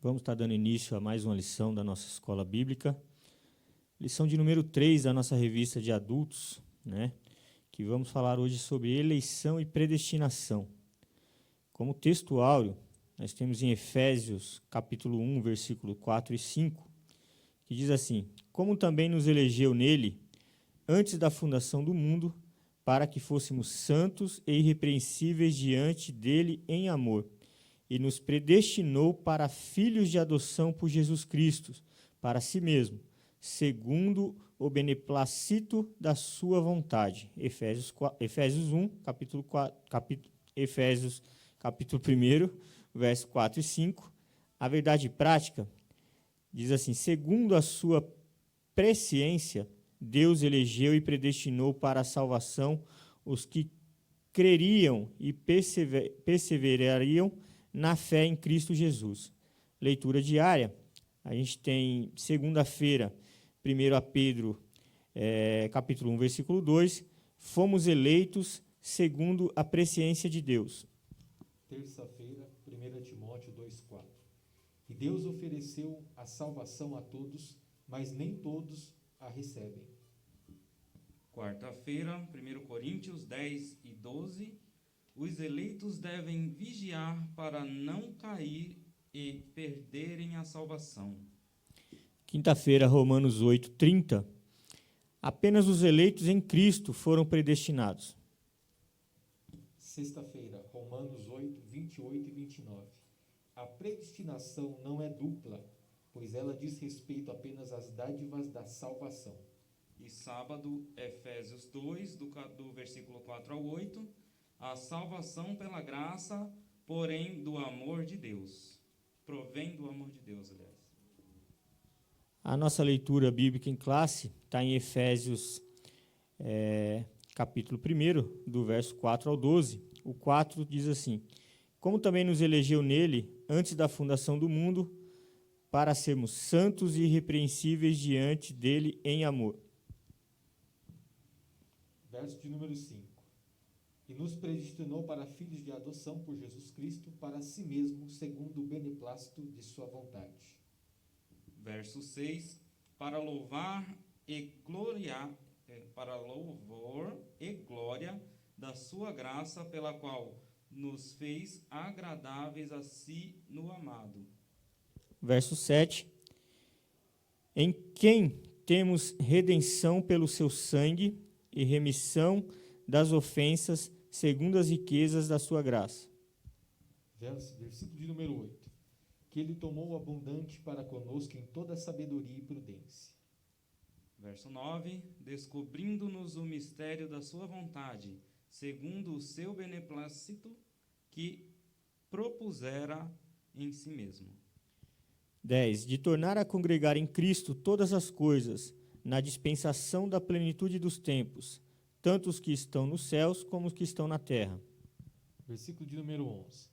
Vamos estar dando início a mais uma lição da nossa escola bíblica. Lição de número 3 da nossa revista de adultos, né? Que vamos falar hoje sobre eleição e predestinação. Como texto áureo, nós temos em Efésios, capítulo 1, versículo 4 e 5, que diz assim: como também nos elegeu nele, antes da fundação do mundo, para que fôssemos santos e irrepreensíveis diante dele em amor, e nos predestinou para filhos de adoção por Jesus Cristo, para si mesmo, segundo o beneplácito da sua vontade. Efésios 1, Efésios capítulo 1, verso 4 e 5. A verdade prática diz assim: segundo a sua presciência, Deus elegeu e predestinou para a salvação os que creriam e perseverariam na fé em Cristo Jesus. Leitura diária, a gente tem segunda-feira, 1 Pedro, capítulo 1, versículo 2, fomos eleitos segundo a presciência de Deus. Terça-feira, 1 Timóteo 2,4. E Deus ofereceu a salvação a todos, mas nem todos a recebem. Quarta-feira, 1 Coríntios 10 e 12. Os eleitos devem vigiar para não cair e perderem a salvação. Quinta-feira, Romanos 8, 30. Apenas os eleitos em Cristo foram predestinados. Sexta-feira, Romanos 8, 28 e 29. A predestinação não é dupla, pois ela diz respeito apenas às dádivas da salvação. E sábado, Efésios 2, do versículo 4 ao 8. A salvação pela graça, porém do amor de Deus. Provém do amor de Deus, aliás. A nossa leitura bíblica em classe está em Efésios, capítulo 1, do verso 4 ao 12. O 4 diz assim: como também nos elegeu nele, antes da fundação do mundo, para sermos santos e irrepreensíveis diante dele em amor. Verso de número 5. E nos predestinou para filhos de adoção por Jesus Cristo, para si mesmo, segundo o beneplácito de sua vontade. Verso 6. Para louvor e glória da sua graça, pela qual nos fez agradáveis a si no amado. Verso 7. Em quem temos redenção pelo seu sangue e remissão das ofensas, segundo as riquezas da sua graça. Versículo de número 8. Que ele tomou abundante para conosco em toda sabedoria e prudência. Verso 9. Descobrindo-nos o mistério da sua vontade, segundo o seu beneplácito, que propusera em si mesmo. 10. De tornar a congregar em Cristo todas as coisas, na dispensação da plenitude dos tempos, tanto os que estão nos céus como os que estão na terra. Versículo de número 11.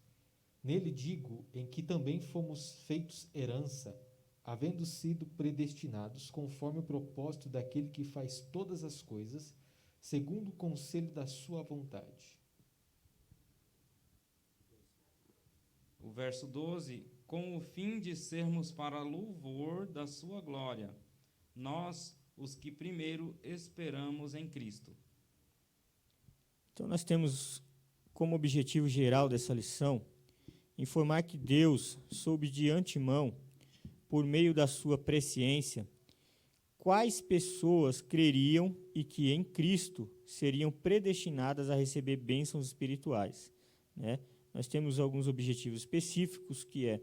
Nele digo, em que também fomos feitos herança, havendo sido predestinados conforme o propósito daquele que faz todas as coisas, segundo o conselho da sua vontade. O verso 12. Com o fim de sermos para louvor da sua glória, nós, os que primeiro esperamos em Cristo. Então, nós temos como objetivo geral dessa lição informar que Deus soube de antemão, por meio da sua presciência, quais pessoas creriam e que em Cristo seriam predestinadas a receber bênçãos espirituais, né? Nós temos alguns objetivos específicos, que é,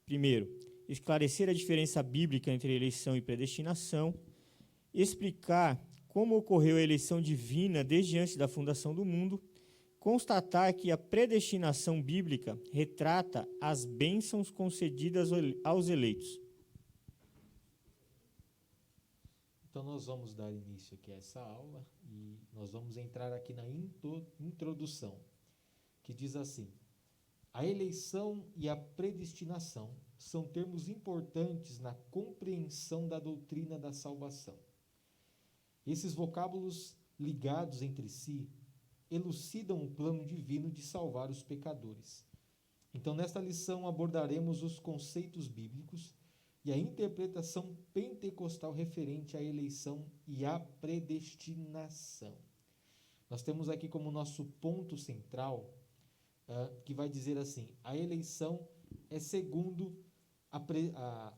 primeiro, esclarecer a diferença bíblica entre eleição e predestinação, explicar como ocorreu a eleição divina desde antes da fundação do mundo, constatar que a predestinação bíblica retrata as bênçãos concedidas aos eleitos. Então nós vamos dar início aqui a essa aula e nós vamos entrar aqui na introdução, que diz assim: a eleição e a predestinação são termos importantes na compreensão da doutrina da salvação. Esses vocábulos ligados entre si elucidam o plano divino de salvar os pecadores. Então, nesta lição, abordaremos os conceitos bíblicos e a interpretação pentecostal referente à eleição e à predestinação. Nós temos aqui como nosso ponto central, que vai dizer assim: a eleição é segundo a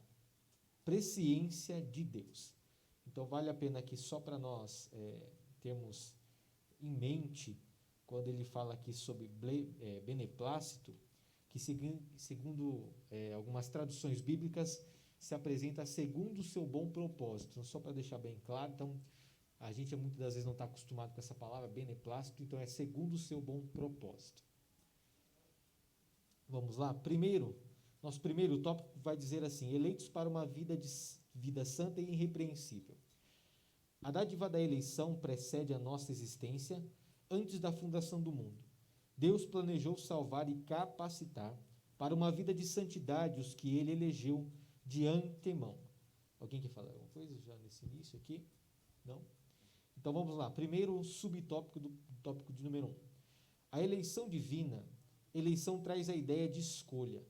presciência de Deus. Então, vale a pena aqui, só para nós termos em mente, quando ele fala aqui sobre beneplácito, que segundo algumas traduções bíblicas, se apresenta segundo o seu bom propósito. Então, só para deixar bem claro, então, a gente muitas das vezes não está acostumado com essa palavra, beneplácito, então é segundo o seu bom propósito. Vamos lá? Nosso primeiro tópico vai dizer assim: eleitos para uma vida santa e irrepreensível. A dádiva da eleição precede a nossa existência antes da fundação do mundo. Deus planejou salvar e capacitar para uma vida de santidade os que ele elegeu de antemão. Alguém quer falar alguma coisa já nesse início aqui? Não? Então vamos lá. Primeiro subtópico do tópico de número 1. A eleição divina. Eleição traz a ideia de escolha.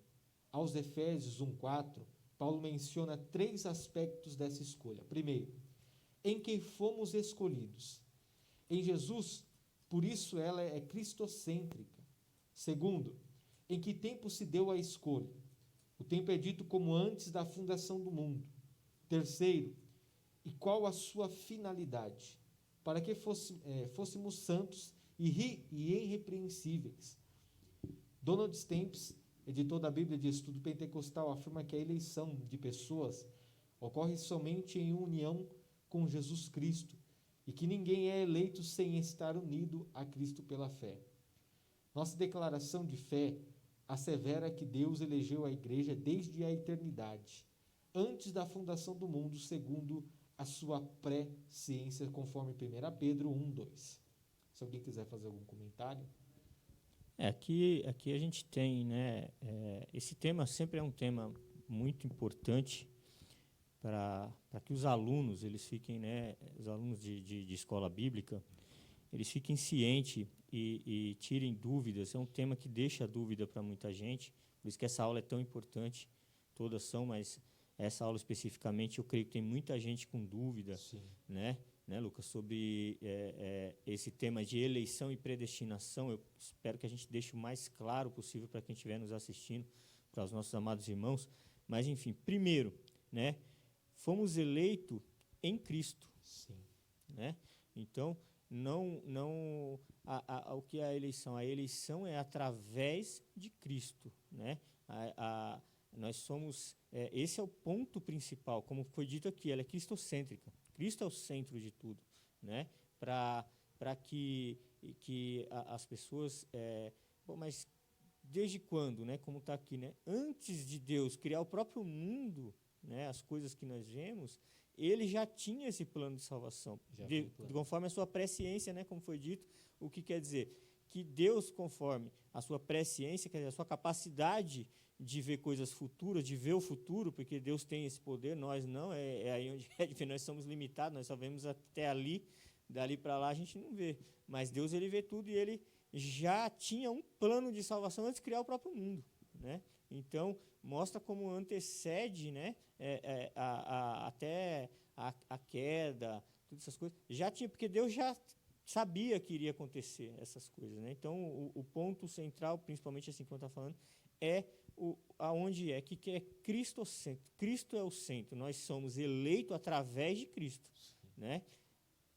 Aos Efésios 1:4, Paulo menciona 3 aspectos dessa escolha. Primeiro, em quem fomos escolhidos. Em Jesus, por isso ela é cristocêntrica. Segundo, em que tempo se deu a escolha? O tempo é dito como antes da fundação do mundo. Terceiro, e qual a sua finalidade? Para que fôssemos santos e irrepreensíveis. Donald Stamps, editor da Bíblia de Estudo Pentecostal, afirma que a eleição de pessoas ocorre somente em união com Jesus Cristo e que ninguém é eleito sem estar unido a Cristo pela fé. Nossa declaração de fé assevera que Deus elegeu a igreja desde a eternidade, antes da fundação do mundo, segundo a sua presciência, conforme 1 Pedro 1:2. Se alguém quiser fazer algum comentário. Aqui a gente tem, né, esse tema sempre é um tema muito importante para que os alunos, eles fiquem, né, os alunos de escola bíblica, eles fiquem cientes e tirem dúvidas. É um tema que deixa dúvida para muita gente, por isso que essa aula é tão importante. Todas são, mas essa aula especificamente, eu creio que tem muita gente com dúvida, né, Lucas, sobre esse tema de eleição e predestinação. Eu espero que a gente deixe o mais claro possível para quem estiver nos assistindo, para os nossos amados irmãos. Mas, enfim, primeiro, né, fomos eleitos em Cristo. Sim. Né? Então, o que é a eleição? A eleição é através de Cristo. Né? Nós somos... esse é o ponto principal, como foi dito aqui, ela é cristocêntrica. Cristo é o centro de tudo, né? Para que as pessoas... mas desde quando, né? Como está aqui, né? Antes de Deus criar o próprio mundo, né? As coisas que nós vemos, ele já tinha esse plano de salvação, conforme a sua presciência, né? Como foi dito, o que quer dizer? Que Deus, conforme a sua presciência, quer dizer, a sua capacidade de ver coisas futuras, de ver o futuro, porque Deus tem esse poder, nós não, aí onde nós somos limitados, nós só vemos até ali, dali para lá a gente não vê, mas Deus, ele vê tudo e ele já tinha um plano de salvação antes de criar o próprio mundo, né? Então, mostra como antecede, né, até a queda, todas essas coisas, já tinha, porque Deus já sabia que iria acontecer essas coisas, né? Então, o ponto central, principalmente assim como eu estava falando, é aonde que é cristocêntrico. Cristo é o centro. Nós somos eleitos através de Cristo, né?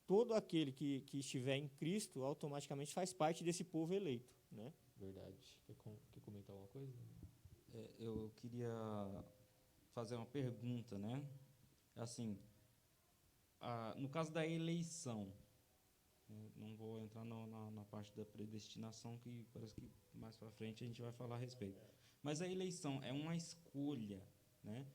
Todo aquele que estiver em Cristo automaticamente faz parte desse povo eleito, né? Verdade. Quer comentar alguma coisa? Eu queria fazer uma pergunta, né? Assim, no caso da eleição, não vou entrar na parte da predestinação, que parece que mais para frente a gente vai falar a respeito. Mas a eleição é uma escolha, né?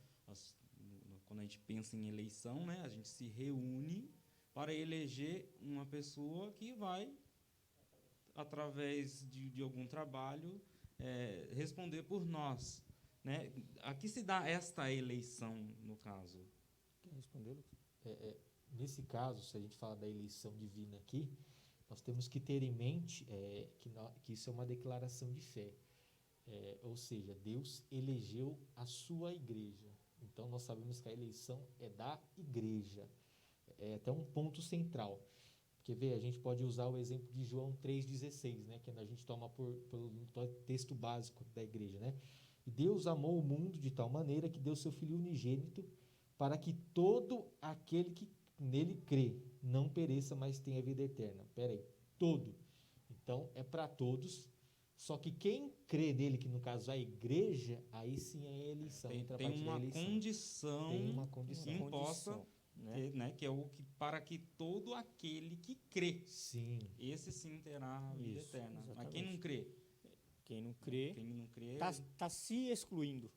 Quando a gente pensa em eleição, né, a gente se reúne para eleger uma pessoa que vai, através de algum trabalho, responder por nós, né? A que se dá esta eleição, no caso? Quer responder, Lucas? Nesse caso, se a gente fala da eleição divina aqui, nós temos que ter em mente que isso é uma declaração de fé. Ou seja, Deus elegeu a sua igreja. Então, nós sabemos que a eleição é da igreja. É até um ponto central. Porque, vê, a gente pode usar o exemplo de João 3,16, né, que a gente toma pelo texto básico da igreja. Né? E Deus amou o mundo de tal maneira que deu seu Filho unigênito para que todo aquele que nele crê não pereça, mas tenha vida eterna. Espera aí, todo. Então, é para todos. Só que quem crê nele, que no caso a igreja, aí sim é a eleição. Tem uma condição, tem uma condição imposta, né, que é o que para que todo aquele que crê, sim, esse sim terá a vida eterna. Exatamente. Mas quem não crê, Quem não crê está se excluindo.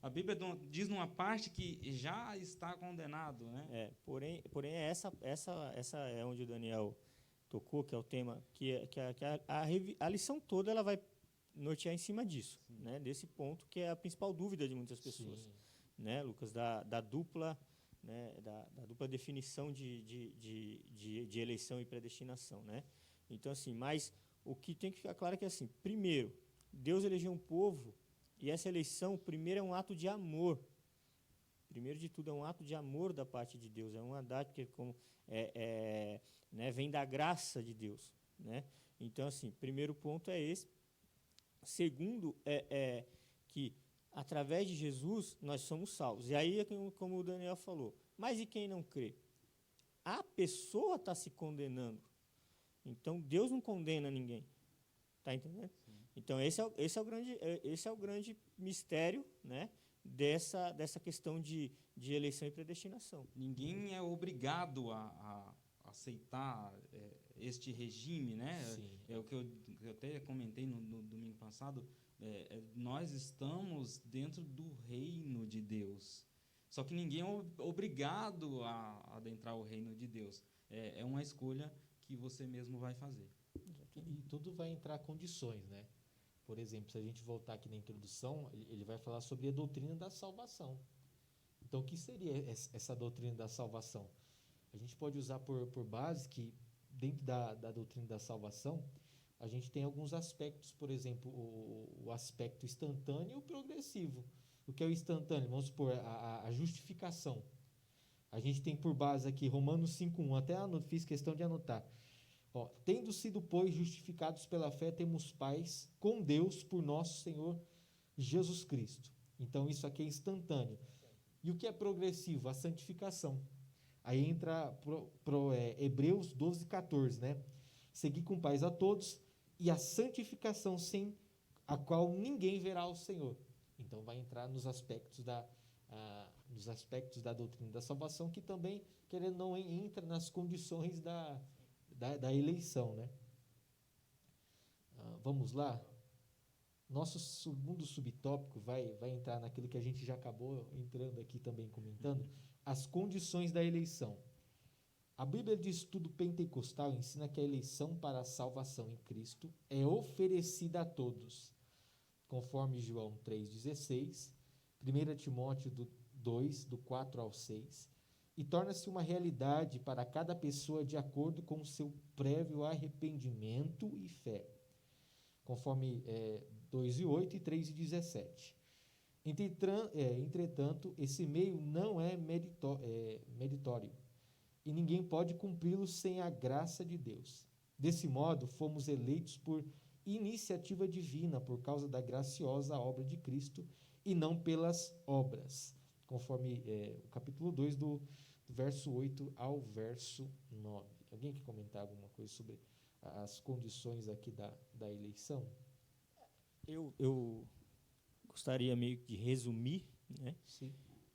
A Bíblia diz numa parte que já está condenado, né? Porém essa é onde o Daniel tocou, que é o tema, a lição toda ela vai nortear em cima disso, né? Desse ponto que é a principal dúvida de muitas pessoas, né, Lucas, da dupla, né, da dupla definição de eleição e predestinação, né? Então assim, mas o que tem que ficar claro é que assim, primeiro, Deus elegeu um povo e essa eleição, primeiro, é um ato de amor. Primeiro de tudo, é um ato de amor da parte de Deus. É uma dádiva que né, vem da graça de Deus. Né? Então, assim, primeiro ponto é esse. Segundo, que através de Jesus nós somos salvos. E aí, como o Daniel falou, mas e quem não crê? A pessoa está se condenando. Então, Deus não condena ninguém. Está entendendo? Sim. Então, esse é o grande mistério, né, dessa questão de eleição e predestinação. Ninguém é obrigado a aceitar este regime, né? Sim. É o que eu até comentei no domingo passado. Nós estamos dentro do reino de Deus. Só que ninguém é obrigado a adentrar o reino de Deus. É uma escolha que você mesmo vai fazer. E tudo vai entrar condições, né? Por exemplo, se a gente voltar aqui na introdução, ele vai falar sobre a doutrina da salvação. Então, o que seria essa doutrina da salvação? A gente pode usar por base que, dentro da doutrina da salvação, a gente tem alguns aspectos, por exemplo, o aspecto instantâneo e o progressivo. O que é o instantâneo? Vamos supor, a justificação. A gente tem por base aqui Romanos 5:1, até fiz questão de anotar. Tendo sido, pois, justificados pela fé, temos paz com Deus por nosso Senhor Jesus Cristo. Então, isso aqui é instantâneo. E o que é progressivo? A santificação. Aí entra Hebreus 12:14, né? Seguir com paz a todos e a santificação sem a qual ninguém verá o Senhor. Então, vai entrar nos aspectos da doutrina da salvação, que também, querendo ou não, entra nas condições da eleição, né? Vamos lá? Nosso segundo subtópico vai entrar naquilo que a gente já acabou entrando aqui também comentando, as condições da eleição. A Bíblia de Estudo Pentecostal ensina que a eleição para a salvação em Cristo é oferecida a todos, conforme João 3,16, 1 Timóteo 2, do 4 ao 6, e torna-se uma realidade para cada pessoa de acordo com o seu prévio arrependimento e fé, conforme 2:8 e 3:17. Entretanto, esse meio não é meritório, e ninguém pode cumpri-lo sem a graça de Deus. Desse modo, fomos eleitos por iniciativa divina, por causa da graciosa obra de Cristo, e não pelas obras, conforme o capítulo 2, do verso 8 ao verso 9. Alguém quer comentar alguma coisa sobre as condições aqui da eleição? Eu gostaria meio de resumir, né? Sim.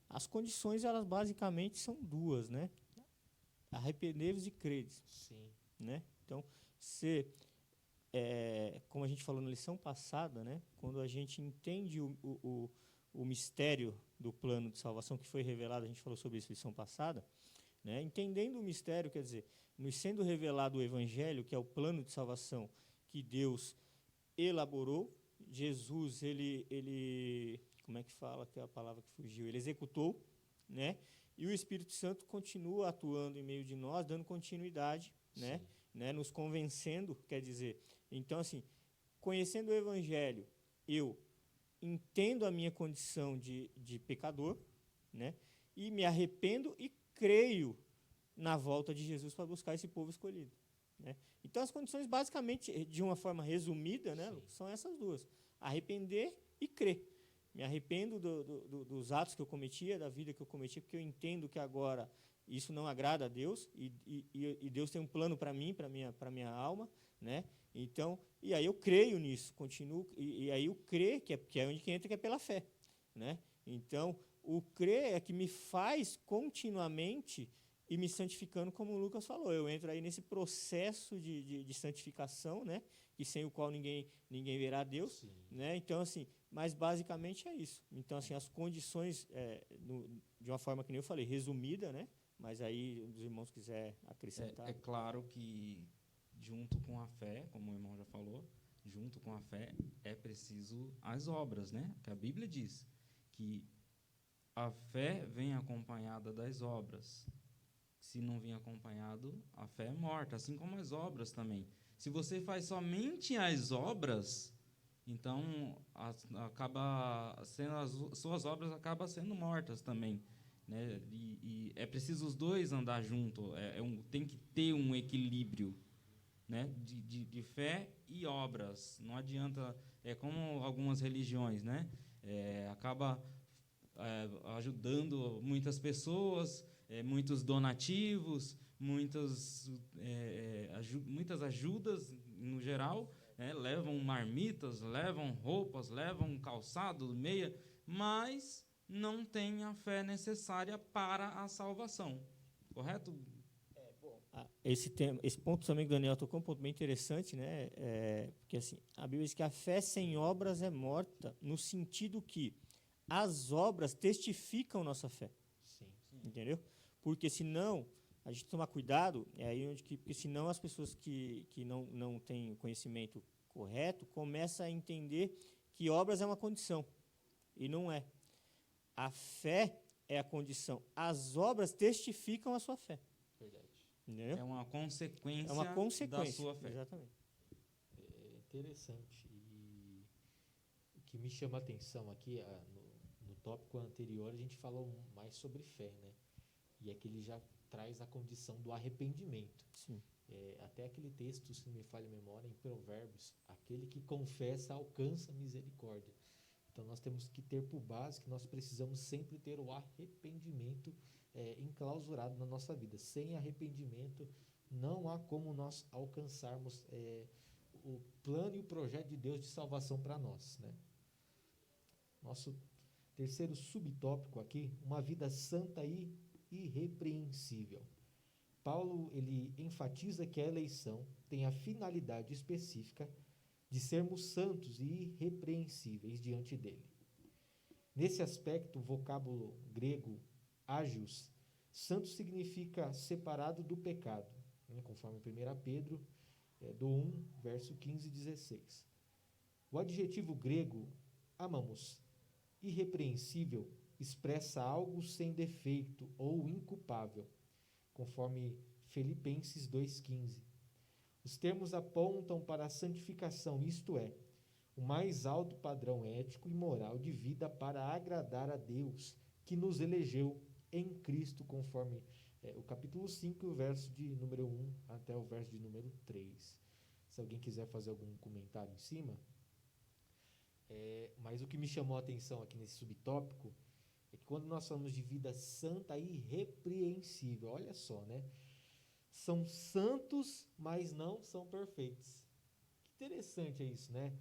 As condições, elas basicamente são duas, né? Arrepender-vos e credes. Sim. Né? Então, como a gente falou na lição passada, né? Quando a gente entende o mistério do plano de salvação que foi revelado, a gente falou sobre isso na lição passada, né? Entendendo o mistério, quer dizer, nos sendo revelado o Evangelho, que é o plano de salvação que Deus elaborou, Jesus, ele como é que fala, que é a palavra que fugiu, ele executou, né? E o Espírito Santo continua atuando em meio de nós, dando continuidade, né? Nos convencendo, quer dizer, então assim, conhecendo o Evangelho, eu entendo a minha condição de pecador, né? E me arrependo e creio na volta de Jesus para buscar esse povo escolhido, né? Então, as condições, basicamente, de uma forma resumida, né, Sim. são essas duas: arrepender e crer. Me arrependo dos atos que eu cometia, da vida que eu cometia, porque eu entendo que agora isso não agrada a Deus, e Deus tem um plano para mim, para minha alma, né? Então, e aí eu creio nisso, continuo, e aí o crer, que é onde que entra, que é pela fé, né? Então, o crer é que me faz continuamente ir me santificando, como o Lucas falou. Eu entro aí nesse processo de santificação, né? Que sem o qual ninguém verá Deus, Sim. né? Então, assim, mas basicamente é isso. Então, assim, as condições, de uma forma que nem eu falei, resumida, né? Mas aí, os irmãos quiserem acrescentar. É claro que, junto com a fé, como o irmão já falou, junto com a fé é preciso as obras, né? Que a Bíblia diz que a fé vem acompanhada das obras. Se não vir acompanhado, a fé é morta, assim como as obras também. Se você faz somente as obras, então acaba sendo as suas obras acabam sendo mortas também, né? E é preciso os dois andar junto. Tem que ter um equilíbrio, né? De fé e obras. Não adianta, como algumas religiões, né? Acaba ajudando muitas pessoas, muitos donativos, muitas ajudas no geral, né? Levam marmitas, levam roupas, levam calçado, meia, mas não tem a fé necessária para a salvação. Correto? Esse ponto também que o Daniel tocou, um ponto bem interessante, né? Porque assim, a Bíblia diz que a fé sem obras é morta, no sentido que as obras testificam nossa fé. Sim. Entendeu? Porque senão, a gente tomar cuidado, porque senão as pessoas que não têm o conhecimento correto começam a entender que obras é uma condição, e não é. A fé é a condição. As obras testificam a sua fé. Verdade. Entendeu? É uma consequência, É uma consequência da sua fé. Exatamente. É interessante. E o que me chama a atenção aqui, no tópico anterior, a gente falou mais sobre fé, né? E aqui ele já traz a condição do arrependimento. Sim. Até aquele texto, se não me falha a memória, em Provérbios, aquele que confessa alcança misericórdia. Então nós temos que ter por base que nós precisamos sempre ter o arrependimento enclausurado na nossa vida. Sem arrependimento não há como nós alcançarmos o plano e o projeto de Deus de salvação para nós, né? Nosso terceiro subtópico aqui, uma vida santa e irrepreensível. Paulo, ele enfatiza que a eleição tem a finalidade específica de sermos santos e irrepreensíveis diante dele. Nesse aspecto, o vocábulo grego ágios, santo significa separado do pecado, né, conforme 1 Pedro do 1, verso 15 e 16. O adjetivo grego amamos, irrepreensível, expressa algo sem defeito ou inculpável, conforme Filipenses 2,15. Os termos apontam para a santificação, isto é, o mais alto padrão ético e moral de vida para agradar a Deus, que nos elegeu em Cristo, conforme o capítulo 5, o verso de número 1 até o verso de número 3. Se alguém quiser fazer algum comentário em cima. Mas o que me chamou a atenção aqui nesse subtópico é que quando nós falamos de vida santa e irrepreensível, olha só, né? São santos, mas não são perfeitos. Que interessante é isso, né?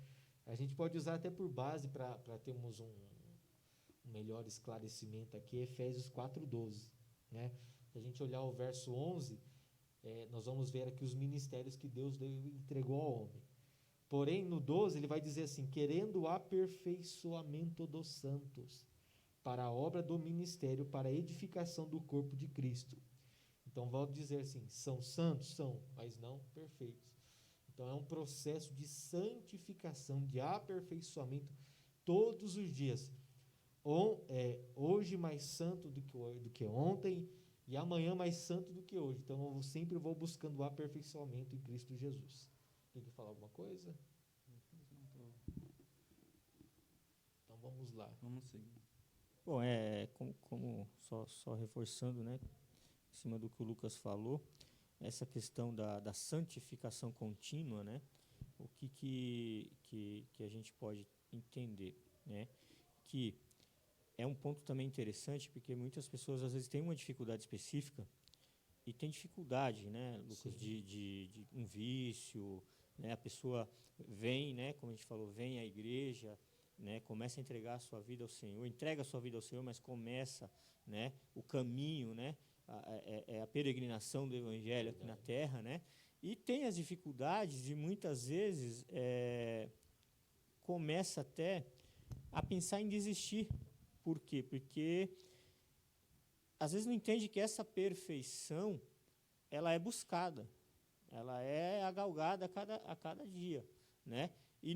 A gente pode usar até por base para termos um melhor esclarecimento aqui, Efésios 4,12, né? Se a gente olhar o verso 11, nós vamos ver aqui os ministérios que Deus entregou ao homem. Porém, no 12, ele vai dizer assim, querendo o aperfeiçoamento dos santos, para a obra do ministério, para a edificação do corpo de Cristo. Então, volto a dizer assim, são santos? São, mas não perfeitos. Então, é um processo de santificação, de aperfeiçoamento, todos os dias. Hoje mais santo do que ontem, e amanhã mais santo do que hoje. Então, eu sempre vou buscando o aperfeiçoamento em Cristo Jesus. Tem que falar alguma coisa? Vamos lá. Vamos seguir. Bom, só reforçando, né, em cima do que o Lucas falou, essa questão da santificação contínua, né, o que a gente pode entender, né, que é um ponto também interessante, porque muitas pessoas às vezes têm uma dificuldade específica e tem dificuldade, né, Lucas, de um vício, né, a pessoa vem, né, como a gente falou, vem à igreja, né, começa a entregar a sua vida ao Senhor, entrega a sua vida ao Senhor, mas começa, né, o caminho, né, a peregrinação do Evangelho aqui na Terra, né, e tem as dificuldades e muitas vezes começa até a pensar em desistir. Por quê? Porque às vezes não entende que essa perfeição ela é buscada, ela é agalgada a cada dia, né? E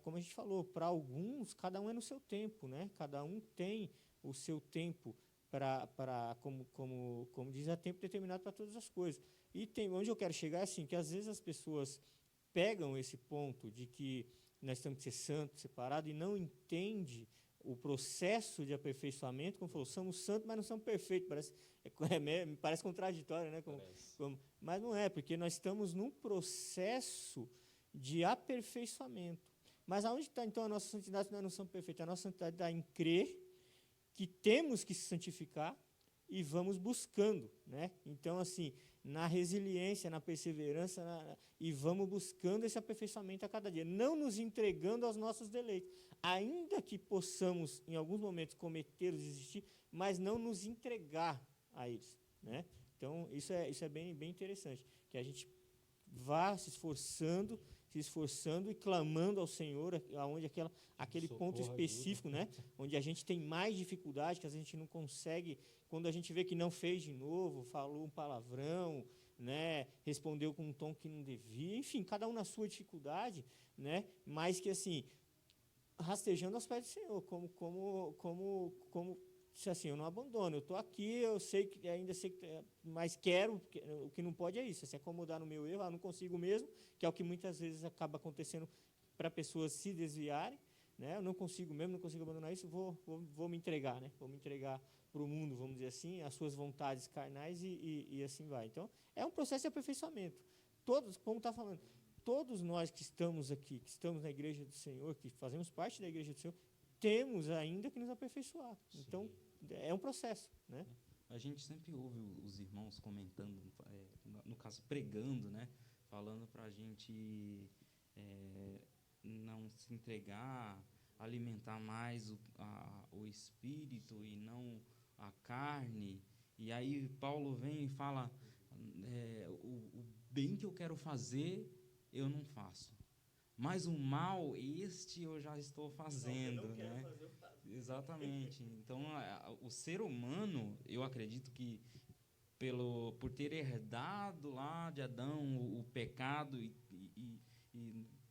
como a gente falou, para alguns, cada um é no seu tempo, né? Cada um tem o seu tempo como diz, há tempo determinado para todas as coisas. E onde eu quero chegar é assim, que às vezes as pessoas pegam esse ponto de que nós temos que ser santos, separados, e não entende o processo de aperfeiçoamento, como falou, somos santos, mas não somos perfeitos. Parece contraditório, né? Mas não é, porque nós estamos num processo de aperfeiçoamento. Mas aonde está, então, a nossa santidade? Nós não somos perfeitos. A nossa santidade está em crer que temos que se santificar e vamos buscando, né? Então, assim, na resiliência, na perseverança, e vamos buscando esse aperfeiçoamento a cada dia, não nos entregando aos nossos deleites, ainda que possamos, em alguns momentos, cometer ou desistir, mas não nos entregar a eles, né? Então, isso é bem interessante, que a gente vá se esforçando e clamando ao Senhor, aonde aquele ponto específico, né, onde a gente tem mais dificuldade, que a gente não consegue, quando a gente vê que não fez de novo, falou um palavrão, né, respondeu com um tom que não devia, enfim, cada um na sua dificuldade, né, mas que assim, rastejando aos pés do Senhor, como se assim, eu não abandono, eu estou aqui, eu sei que ainda sei que, mas quero, o que não pode é isso, se acomodar no meu erro, eu não consigo mesmo, que é o que muitas vezes acaba acontecendo para pessoas se desviarem, né? Eu não consigo mesmo, não consigo abandonar isso, vou me entregar, né? Vou me entregar para o mundo, vamos dizer assim, as suas vontades carnais e assim vai. Então, é um processo de aperfeiçoamento. Todos, como está falando, todos nós que estamos aqui, que estamos na igreja do Senhor, que fazemos parte da igreja do Senhor, temos ainda que nos aperfeiçoar. Sim. Então, é um processo, né? A gente sempre ouve os irmãos comentando, no caso pregando, né? Falando para a gente não se entregar, alimentar mais o espírito e não a carne. E aí Paulo vem e fala, o bem que eu quero fazer, eu não faço. Mas o mal, eu já estou fazendo, né? Exatamente. Então, o ser humano, eu acredito que por ter herdado lá de Adão o pecado e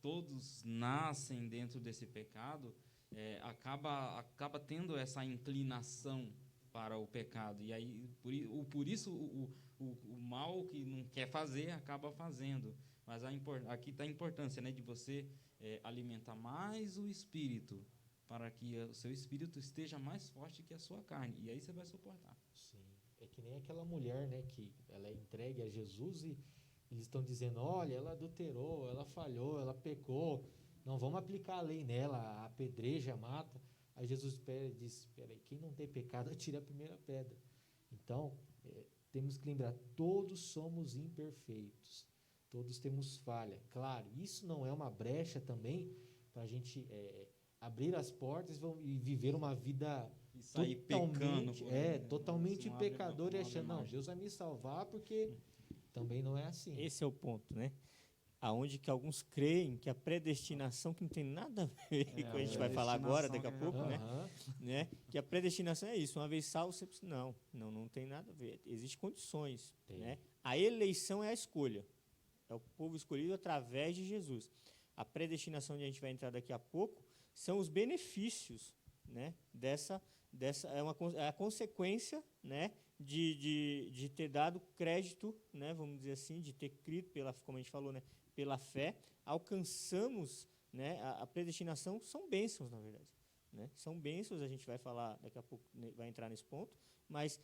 todos nascem dentro desse pecado, acaba tendo essa inclinação para o pecado. E aí, por isso, o mal que não quer fazer, acaba fazendo. Mas aqui está a importância, né, de você alimentar mais o espírito, para que o seu espírito esteja mais forte que a sua carne. E aí você vai suportar. Sim. É que nem aquela mulher, né, que ela é entregue a Jesus e eles estão dizendo, olha, ela adulterou, ela falhou, ela pecou, não vamos aplicar a lei nela, apedreja, mata. Aí Jesus diz, espera aí, quem não tem pecado, atira a primeira pedra. Então, temos que lembrar, todos somos imperfeitos, todos temos falha. Claro, isso não é uma brecha também para a gente abrir as portas e viver uma vida e sair totalmente, pecando, totalmente pecador e achando, não, Deus vai me salvar, porque também não é assim. Esse é o ponto, né? Aonde que alguns creem que a predestinação, que não tem nada a ver com o que a gente vai falar agora, daqui a pouco, né? Que a predestinação é isso, uma vez salvo, você precisa... Não tem nada a ver. Existem condições, né? A eleição é a escolha. É o povo escolhido através de Jesus. A predestinação, onde a gente vai entrar daqui a pouco, são os benefícios, né? É a consequência, né? De ter dado crédito, né? Vamos dizer assim, de ter crido, como a gente falou, né? Pela fé, alcançamos, né? A predestinação são bênçãos, na verdade, né? São bênçãos, a gente vai falar, daqui a pouco vai entrar nesse ponto, mas,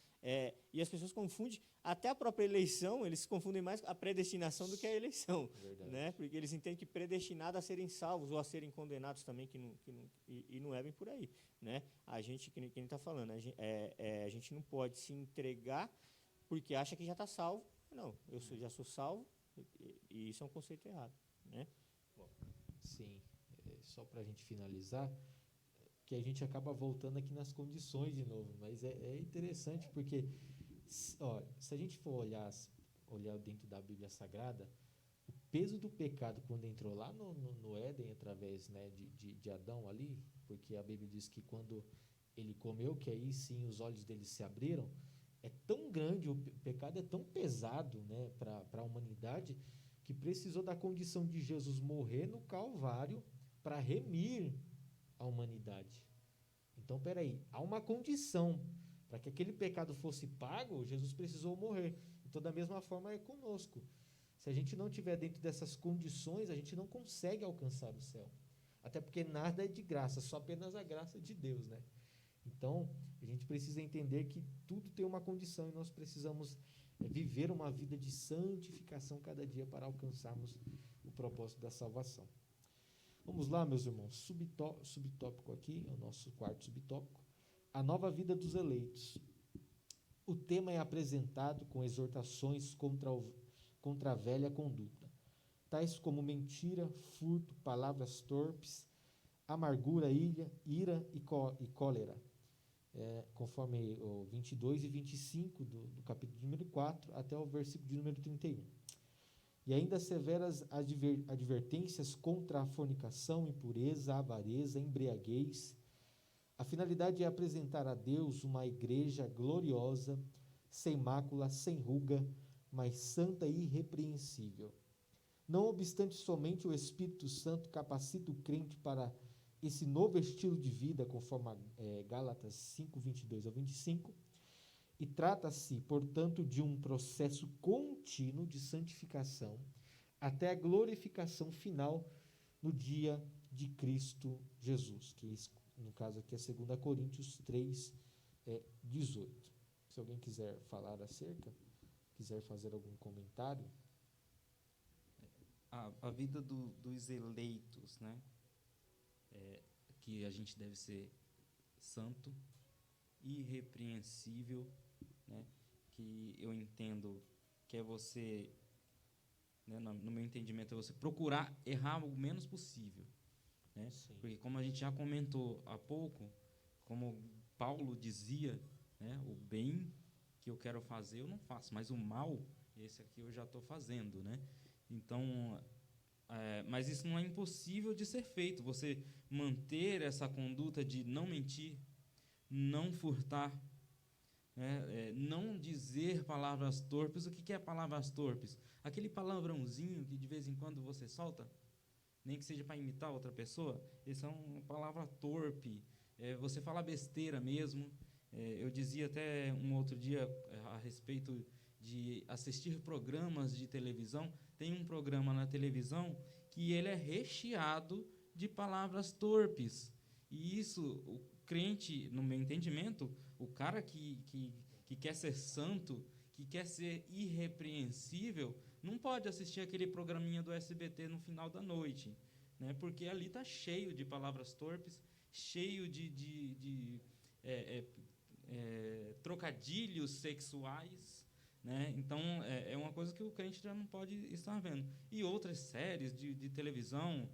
e as pessoas confundem, até a própria eleição, eles confundem mais a predestinação do que a eleição, Verdade. né? Porque eles entendem que predestinado a serem salvos ou a serem condenados também, e não é bem por aí, né? A gente, que nem está falando, a gente não pode se entregar porque acha que já está salvo. Não, já sou salvo, e isso é um conceito errado, né? Sim, só para a gente finalizar, que a gente acaba voltando aqui nas condições de novo, mas é interessante porque, se a gente for olhar dentro da Bíblia Sagrada, o peso do pecado quando entrou lá no Éden, através, né, de Adão ali, porque a Bíblia diz que quando ele comeu, que aí sim os olhos dele se abriram, é tão grande, o pecado é tão pesado, né, para a humanidade, que precisou da condição de Jesus morrer no Calvário para remir a humanidade. Então, peraí, há uma condição para que aquele pecado fosse pago, Jesus precisou morrer. Então, da mesma forma é conosco. Se a gente não estiver dentro dessas condições, a gente não consegue alcançar o céu. Até porque nada é de graça, só apenas a graça de Deus, né? Então, a gente precisa entender que tudo tem uma condição e nós precisamos viver uma vida de santificação cada dia para alcançarmos o propósito da salvação. Vamos lá, meus irmãos, subtópico aqui, é o nosso quarto subtópico, a nova vida dos eleitos. O tema é apresentado com exortações contra a velha conduta, tais como mentira, furto, palavras torpes, amargura, ira e cólera, conforme o 22 e 25 do capítulo de número 4 até o versículo de número 31. E ainda severas advertências contra a fornicação, impureza, avareza, embriaguez. A finalidade é apresentar a Deus uma igreja gloriosa, sem mácula, sem ruga, mas santa e irrepreensível. Não obstante, somente o Espírito Santo capacita o crente para esse novo estilo de vida, conforme Gálatas 5, 22 ao 25, e trata-se, portanto, de um processo contínuo de santificação até a glorificação final no dia de Cristo Jesus, que no caso aqui é 2 Coríntios 3, 18. Se alguém quiser falar acerca, quiser fazer algum comentário. A vida dos eleitos, né? Que a gente deve ser santo, irrepreensível, né? Que eu entendo que é você, né, no meu entendimento, é você procurar errar o menos possível, né? Porque, como a gente já comentou há pouco, como Paulo dizia, né, o bem que eu quero fazer eu não faço, mas o mal, esse aqui eu já estou fazendo, né? Então, mas isso não é impossível de ser feito, você manter essa conduta de não mentir, não furtar, né, não dizer palavras torpes. O que é palavras torpes? Aquele palavrãozinho que de vez em quando você solta, nem que seja para imitar outra pessoa, isso é uma palavra torpe. Você fala besteira mesmo. Eu dizia até um outro dia a respeito de assistir programas de televisão. Tem um programa na televisão que ele é recheado de palavras torpes. E isso, o crente, no meu entendimento, o cara que quer ser santo, que quer ser irrepreensível, não pode assistir aquele programinha do SBT no final da noite, né? Porque ali está cheio de palavras torpes, cheio de trocadilhos sexuais, né? Então, é uma coisa que o crente já não pode estar vendo. E outras séries de televisão,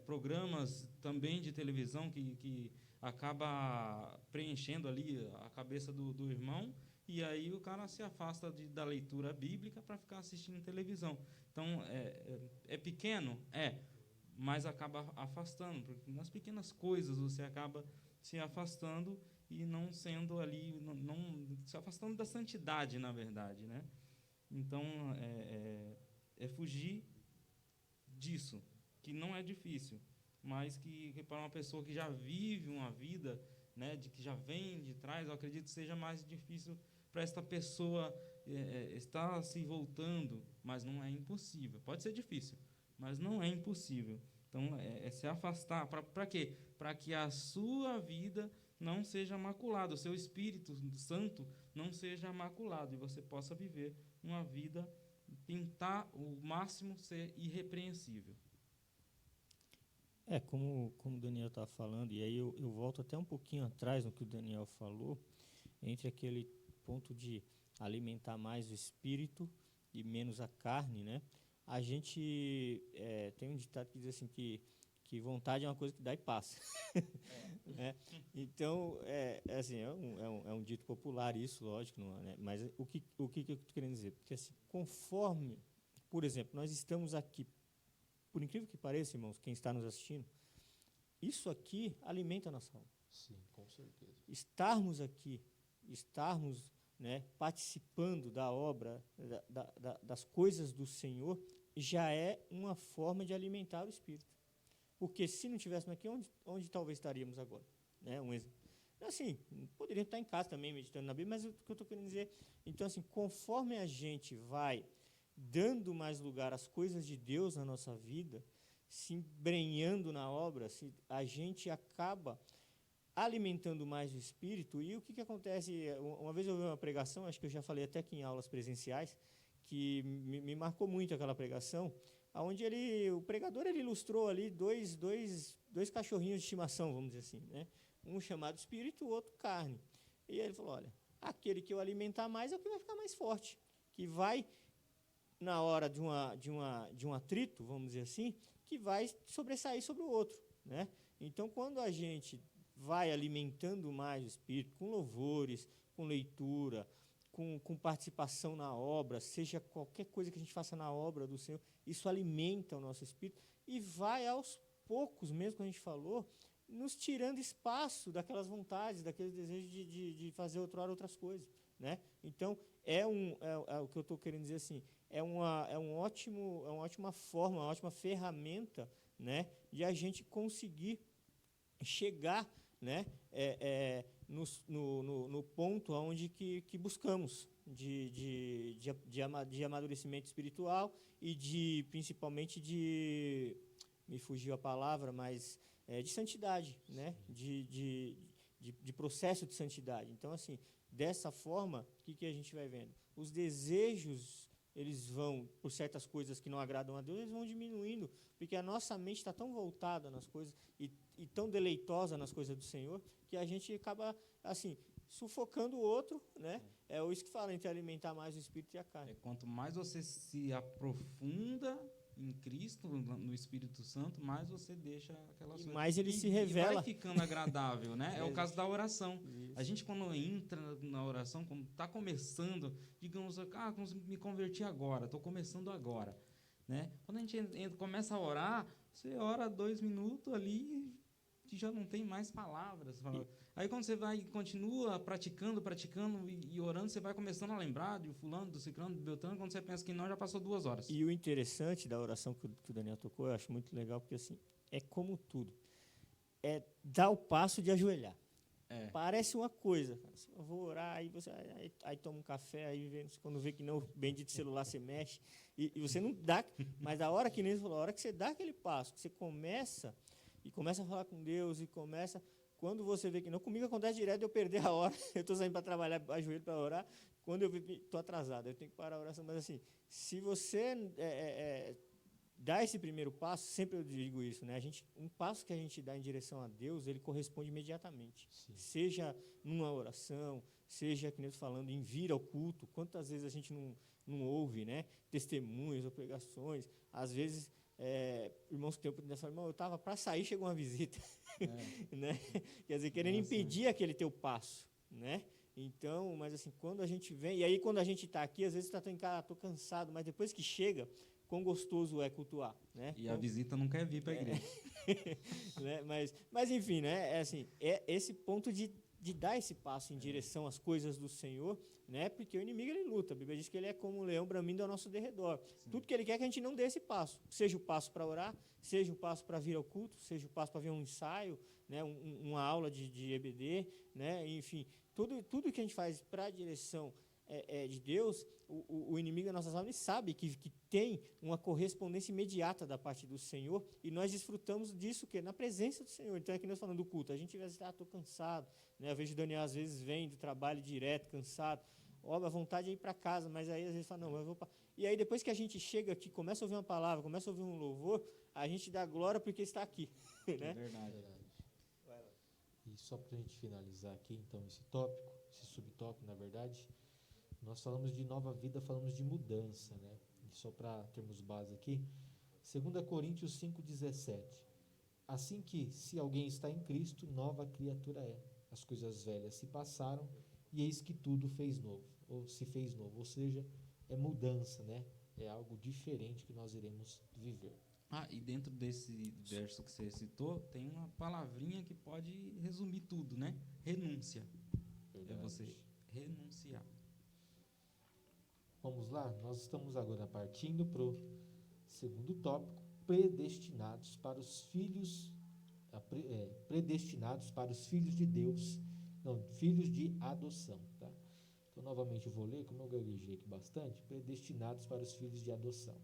programas também de televisão que acaba preenchendo ali a cabeça do irmão, e aí o cara se afasta da leitura bíblica para ficar assistindo televisão. Então, é pequeno? Mas acaba afastando, porque nas pequenas coisas você acaba se afastando e não sendo ali, não se afastando da santidade, na verdade, né? Então, é fugir disso, que não é difícil, mas que para uma pessoa que já vive uma vida, né, que já vem de trás, eu acredito que seja mais difícil para esta pessoa estar se voltando, mas não é impossível. Pode ser difícil, mas não é impossível. Então, é se afastar. Para quê? Para que a sua vida não seja maculada, o seu Espírito Santo não seja maculado, e você possa viver uma vida, tentar o máximo ser irrepreensível. Como o Daniel estava falando, e aí eu volto até um pouquinho atrás no que o Daniel falou, entre aquele ponto de alimentar mais o espírito e menos a carne, né? A gente tem um ditado que diz assim que vontade é uma coisa que dá e passa. Né? Então, assim, é um dito popular isso, lógico, não é, né? Mas o que eu estou querendo dizer? Porque assim, conforme, por exemplo, nós estamos aqui, por incrível que pareça, irmãos, quem está nos assistindo, isso aqui alimenta a nossa alma. Sim, com certeza. Estarmos aqui, né, participando da obra, das coisas do Senhor, já é uma forma de alimentar o Espírito. Porque se não estivéssemos aqui, onde talvez estaríamos agora? Né? Um exemplo. Assim, poderíamos estar em casa também, meditando na Bíblia, mas o que eu estou querendo dizer, então assim, conforme a gente vai dando mais lugar às coisas de Deus na nossa vida, se embrenhando na obra, a gente acaba alimentando mais o Espírito. E o que acontece? Uma vez eu vi uma pregação, acho que eu já falei até aqui em aulas presenciais, que me marcou muito aquela pregação, onde o pregador ilustrou ali dois cachorrinhos de estimação, vamos dizer assim, né? Um chamado Espírito, o outro carne. E ele falou, olha, aquele que eu alimentar mais é o que vai ficar mais forte, que vai, na hora de um atrito, vamos dizer assim, que vai sobressair sobre o outro, né? Então, quando a gente vai alimentando mais o Espírito, com louvores, com leitura, com participação na obra, seja qualquer coisa que a gente faça na obra do Senhor, isso alimenta o nosso Espírito e vai aos poucos, mesmo como a gente falou, nos tirando espaço daquelas vontades, daqueles desejos de fazer outras coisas, né? Então, o que eu estou querendo dizer assim, é uma ótima forma, uma ótima ferramenta, né, de a gente conseguir chegar, né, no ponto onde que buscamos de amadurecimento espiritual e principalmente me fugiu a palavra, mas de santidade, né, de processo de santidade. Então, assim, dessa forma, o que a gente vai vendo? Os desejos, eles vão, por certas coisas que não agradam a Deus, eles vão diminuindo, porque a nossa mente está tão voltada nas coisas e tão deleitosa nas coisas do Senhor, que a gente acaba, assim, sufocando o outro, né? É isso que fala, entre alimentar mais o Espírito e a carne. Quanto mais você se aprofunda em Cristo, no Espírito Santo, mais você deixa aquelas coisas. Mais ele se revela. E vai ficando agradável, né? É o caso da oração. Isso. A gente, quando entra na oração, quando está começando, digamos, me converti agora, estou começando agora, né? Quando a gente começa a orar, você ora 2 minutos ali e já não tem mais palavras. Aí quando você vai continua praticando e orando, você vai começando a lembrar de fulano, do ciclano, do beltrano, quando você pensa que não, já passou 2 horas. E o interessante da oração que o Daniel tocou, eu acho muito legal, porque assim, é como tudo. É dar o passo de ajoelhar. Parece uma coisa. Eu vou orar, aí toma um café, aí quando vê que não, o bendito celular se mexe, e você não dá, mas a hora que nem você falou, a hora que você dá aquele passo, que você começa a falar com Deus, quando você vê que não, comigo acontece direto de eu perder a hora, eu estou saindo para trabalhar, ajoelho para orar, quando eu estou atrasado, eu tenho que parar a oração, mas assim, se você dá esse primeiro passo, sempre eu digo isso, né? Um passo que a gente dá em direção a Deus, ele corresponde imediatamente. Sim. Seja numa oração, seja, que nem eu estou falando, em vir ao culto, quantas vezes a gente não ouve, né? Testemunhos ou pregações, às vezes... irmãos que tem oportunidade de falar, irmão, eu estava para sair, chegou uma visita, né? Quer dizer, querendo impedir aquele teu passo, né? Então, mas assim, quando a gente vem, e aí quando a gente está aqui, às vezes está em casa, estou cansado, mas depois que chega, quão gostoso é cultuar, né? E a visita não quer vir para a igreja. Né? Mas enfim, né? É esse ponto de dar esse passo em direção às coisas do Senhor, né? Porque o inimigo, ele luta. A Bíblia diz que ele é como um leão bramindo ao nosso derredor. Sim. Tudo que ele quer é que a gente não dê esse passo. Seja o passo para orar, seja o passo para vir ao culto, seja o passo para ver um ensaio, né? Uma aula de EBD, né? Enfim, tudo que a gente faz para a direção de Deus, o inimigo das nossas almas sabe que tem uma correspondência imediata da parte do Senhor, e nós desfrutamos disso que na presença do Senhor. Então é que nós falando do culto, a gente vai dizer, estou cansado, né? Eu vejo o Daniel às vezes vem do trabalho direto, cansado, a vontade é ir para casa, mas aí às vezes fala, não, eu vou para... E aí depois que a gente chega aqui, começa a ouvir uma palavra, começa a ouvir um louvor, a gente dá glória porque está aqui, né? É verdade. E só para a gente finalizar aqui, então, esse tópico, esse subtópico, na verdade, nós falamos de nova vida, falamos de mudança, né? E só para termos base aqui, 2 Coríntios 5,17. Assim que, se alguém está em Cristo, nova criatura é. As coisas velhas se passaram e eis que tudo fez novo, ou se fez novo. Ou seja, é mudança, né? É algo diferente que nós iremos viver. E dentro desse verso que você citou, tem uma palavrinha que pode resumir tudo, né? Renúncia. Verdade. É você renunciar. Vamos lá? Nós estamos agora partindo para o segundo tópico, predestinados para os filhos, predestinados para os filhos de Deus, não, filhos de adoção, tá? Então, novamente, eu vou ler, como eu gaguejei aqui bastante, predestinados para os filhos de adoção.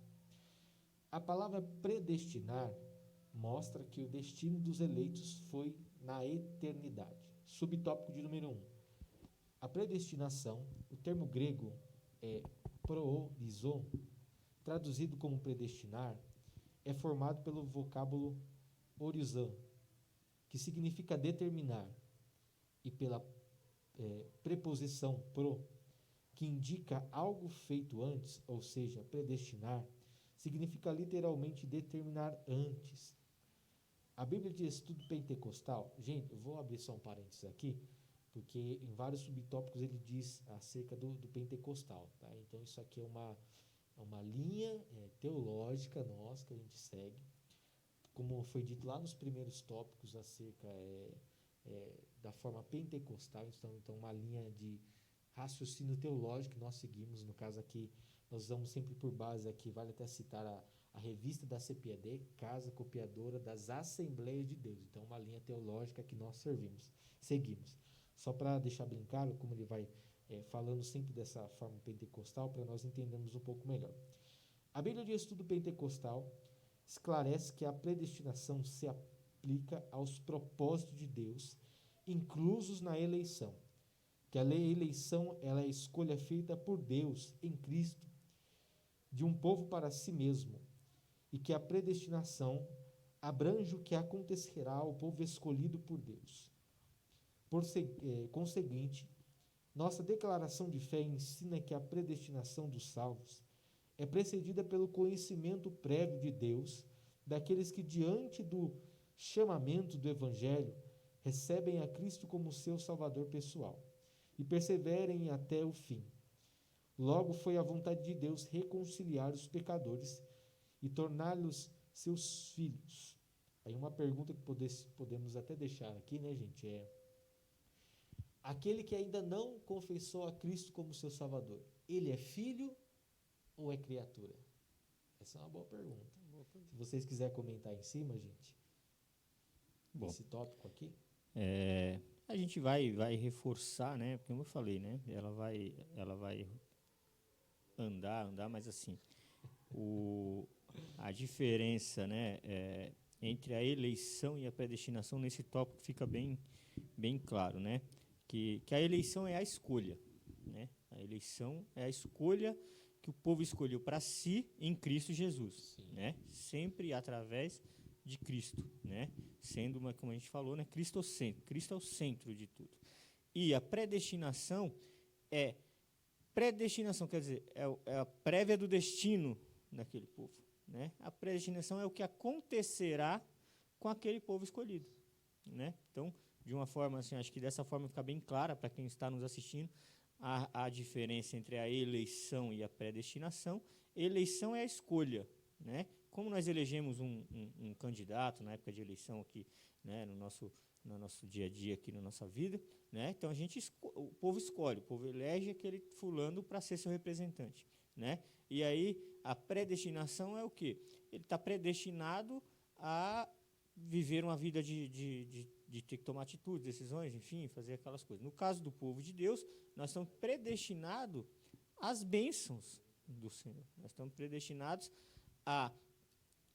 A palavra predestinar mostra que o destino dos eleitos foi na eternidade. Subtópico de número 1. A predestinação, o termo grego é proorizo, traduzido como predestinar, é formado pelo vocábulo orizan, que significa determinar, e pela preposição pro, que indica algo feito antes, ou seja, predestinar, significa literalmente determinar antes. A Bíblia de Estudo Pentecostal, gente, eu vou abrir só um parênteses aqui, porque em vários subtópicos ele diz acerca do pentecostal, tá? Então isso aqui é uma linha teológica nossa que a gente segue, como foi dito lá nos primeiros tópicos acerca da forma pentecostal, então uma linha de raciocínio teológico que nós seguimos. No caso aqui, nós usamos sempre por base aqui, vale até citar a revista da CPAD, Casa Copiadora das Assembleias de Deus. Então, uma linha teológica que nós seguimos. Só para deixar bem claro, como ele vai falando sempre dessa forma pentecostal, para nós entendermos um pouco melhor. A Bíblia de Estudo Pentecostal esclarece que a predestinação se aplica aos propósitos de Deus, inclusos na eleição. Que a eleição ela é a escolha feita por Deus em Cristo de um povo para si mesmo, e que a predestinação abrange o que acontecerá ao povo escolhido por Deus. Conseguinte, nossa declaração de fé ensina que a predestinação dos salvos é precedida pelo conhecimento prévio de Deus daqueles que, diante do chamamento do Evangelho, recebem a Cristo como seu Salvador pessoal e perseverem até o fim. Logo, foi a vontade de Deus reconciliar os pecadores e torná-los seus filhos. Aí uma pergunta que podemos até deixar aqui, né, gente, aquele que ainda não confessou a Cristo como seu Salvador, ele é filho ou é criatura? Essa é uma boa pergunta. Se vocês quiserem comentar em cima, gente, esse tópico aqui. A gente vai reforçar, né? Como eu falei, né? Ela vai andar, mas assim, a diferença, né, entre a eleição e a predestinação nesse tópico fica bem claro, né? Que a eleição é a escolha, né? A eleição é a escolha que o povo escolheu para si em Cristo Jesus, né? Sempre através de Cristo, né? Sendo como a gente falou, né? Cristocêntrico. Cristo é o centro de tudo. E a predestinação quer dizer, é a prévia do destino daquele povo, né? A predestinação é o que acontecerá com aquele povo escolhido, né? Então, de uma forma assim, acho que dessa forma fica bem clara para quem está nos assistindo a diferença entre a eleição e a predestinação. Eleição é a escolha, né? Como nós elegemos um candidato na época de eleição aqui, né, no nosso dia a dia aqui na nossa vida, né? Então o povo escolhe, o povo elege aquele fulano para ser seu representante, né? E aí a predestinação é o quê? Ele está predestinado a viver uma vida de ter que tomar atitudes, decisões, enfim, fazer aquelas coisas. No caso do povo de Deus, nós estamos predestinados as bênçãos do Senhor. Nós estamos predestinados a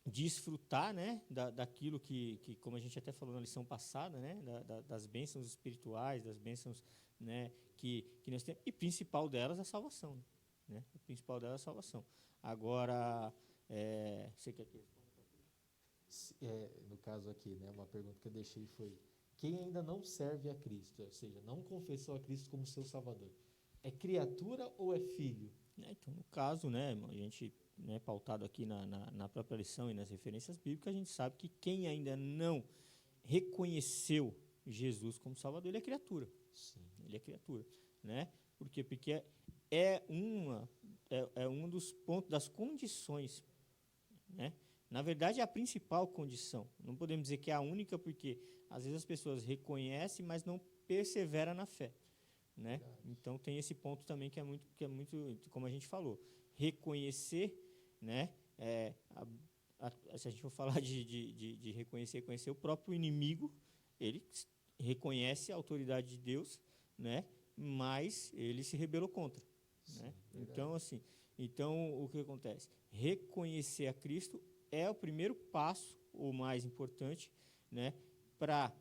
desfrutar, né, daquilo que, como a gente até falou na lição passada, né, das bênçãos espirituais, das bênçãos, né, que nós temos, e principal delas é a salvação, né? O principal delas é a salvação. Agora, você quer que No caso aqui, né, uma pergunta que eu deixei foi: quem ainda não serve a Cristo, ou seja, não confessou a Cristo como seu Salvador, é criatura ou é filho? Então, no caso, né, a gente, né, pautado aqui na própria lição e nas referências bíblicas, a gente sabe que quem ainda não reconheceu Jesus como Salvador, ele é criatura. Sim. Ele é criatura, né? Por quê? Porque é um dos pontos, das condições, né? Na verdade, é a principal condição. Não podemos dizer que é a única, porque às vezes as pessoas reconhecem, mas não perseveram na fé, né? Então tem esse ponto também que é muito, como a gente falou, reconhecer, né? Se a gente for falar de reconhecer, conhecer o próprio inimigo, ele reconhece a autoridade de Deus, né? Mas ele se rebelou contra, né? Então, assim, o que acontece? Reconhecer a Cristo é o primeiro passo, o mais importante, né, para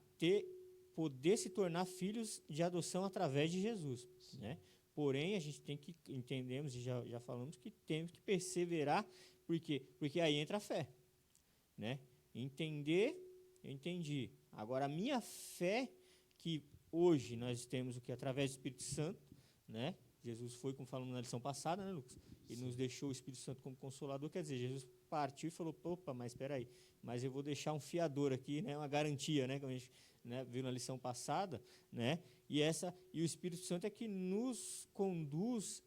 poder se tornar filhos de adoção através de Jesus, né? Porém, a gente tem que entendemos e já falamos que temos que perseverar, porque aí entra a fé, né? Entender, eu entendi. Agora, a minha fé, que hoje nós temos o que através do Espírito Santo, né? Jesus foi, como falamos na lição passada, né, Lucas? Ele nos deixou o Espírito Santo como consolador, quer dizer, Jesus partiu e falou: opa, mas espera aí, mas eu vou deixar um fiador aqui, né, uma garantia, né, como a gente, né, viu na lição passada, né? E o Espírito Santo é que nos conduz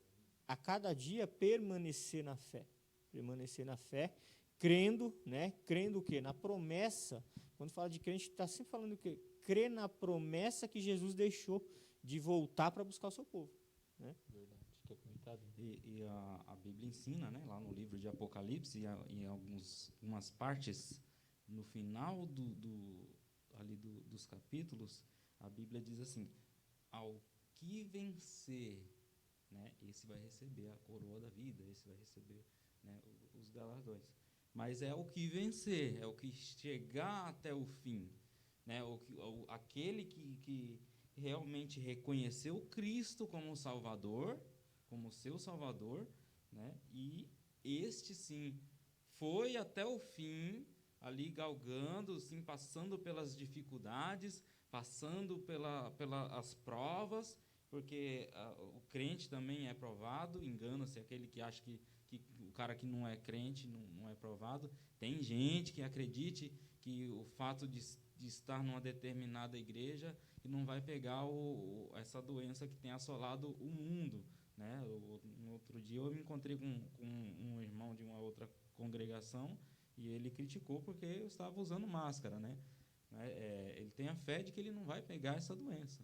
a cada dia permanecer na fé, crendo, né? Crendo o quê? Na promessa. Quando fala de crente, está sempre falando o quê? Crer na promessa que Jesus deixou de voltar para buscar o seu povo, né? Verdade. Quer comentar? E a Bíblia ensina, né, lá no livro de Apocalipse, em algumas partes, no final dos capítulos, a Bíblia diz assim: ao que vencer, né, esse vai receber a coroa da vida, esse vai receber, né, os galardões. Mas é o que vencer, é o que chegar até o fim, né, aquele que realmente reconheceu Cristo como Salvador, como seu Salvador, né, e este sim foi até o fim, ali galgando, sim, passando pelas dificuldades, passando pelas provas, porque o crente também é provado. Engana-se aquele que acha que o cara que não é crente não é provado. Tem gente que acredite que o fato de estar numa determinada igreja e não vai pegar essa doença que tem assolado o mundo, né? No outro dia eu me encontrei com um irmão de uma outra congregação e ele criticou porque eu estava usando máscara, né? Ele tem a fé de que ele não vai pegar essa doença.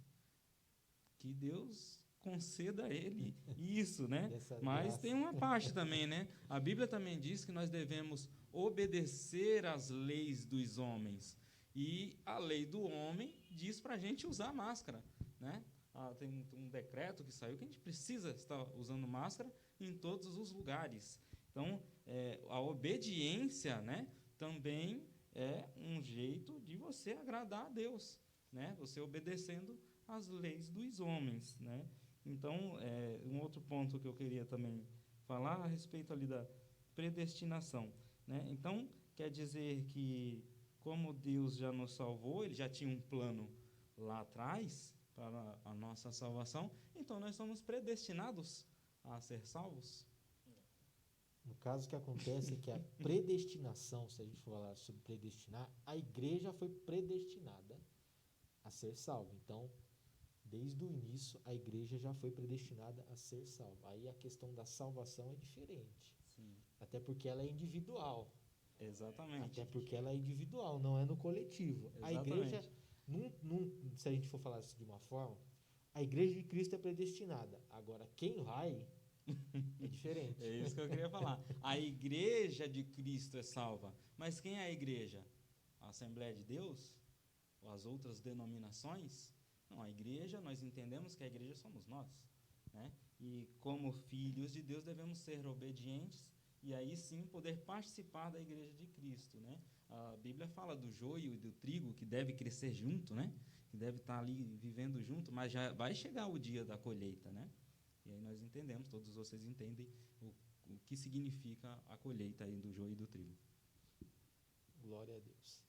Que Deus conceda a ele isso, né? Mas tem uma parte também, né? A Bíblia também diz que nós devemos obedecer às leis dos homens. E a lei do homem diz para a gente usar máscara, né? Tem um decreto que saiu que a gente precisa estar usando máscara em todos os lugares. Então, a obediência, né, também é um jeito de você agradar a Deus, né? Você obedecendo às leis dos homens, né? Então, um outro ponto que eu queria também falar a respeito ali da predestinação, né? Então, quer dizer que, como Deus já nos salvou, Ele já tinha um plano lá atrás para a nossa salvação, então nós somos predestinados a ser salvos. No caso, o que acontece é que a predestinação, se a gente for falar sobre predestinar, a igreja foi predestinada a ser salva. Então, desde o início, a igreja já foi predestinada a ser salva. Aí a questão da salvação é diferente. Sim. Até porque ela é individual. Exatamente. Até porque ela é individual, não é no coletivo. Exatamente. A igreja, se a gente for falar isso de uma forma, a igreja de Cristo é predestinada. Agora, quem vai é diferente. É isso que eu queria falar. A igreja de Cristo é salva. Mas quem é a igreja? A Assembleia de Deus? Ou as outras denominações? Não, a igreja, nós entendemos que a igreja somos nós, né? E como filhos de Deus devemos ser obedientes e aí sim poder participar da igreja de Cristo, né? A Bíblia fala do joio e do trigo que deve crescer junto, né? Que deve estar ali vivendo junto, mas já vai chegar o dia da colheita, né? E aí nós entendemos, todos vocês entendem o que significa a colheita aí do joio e do trigo. Glória a Deus.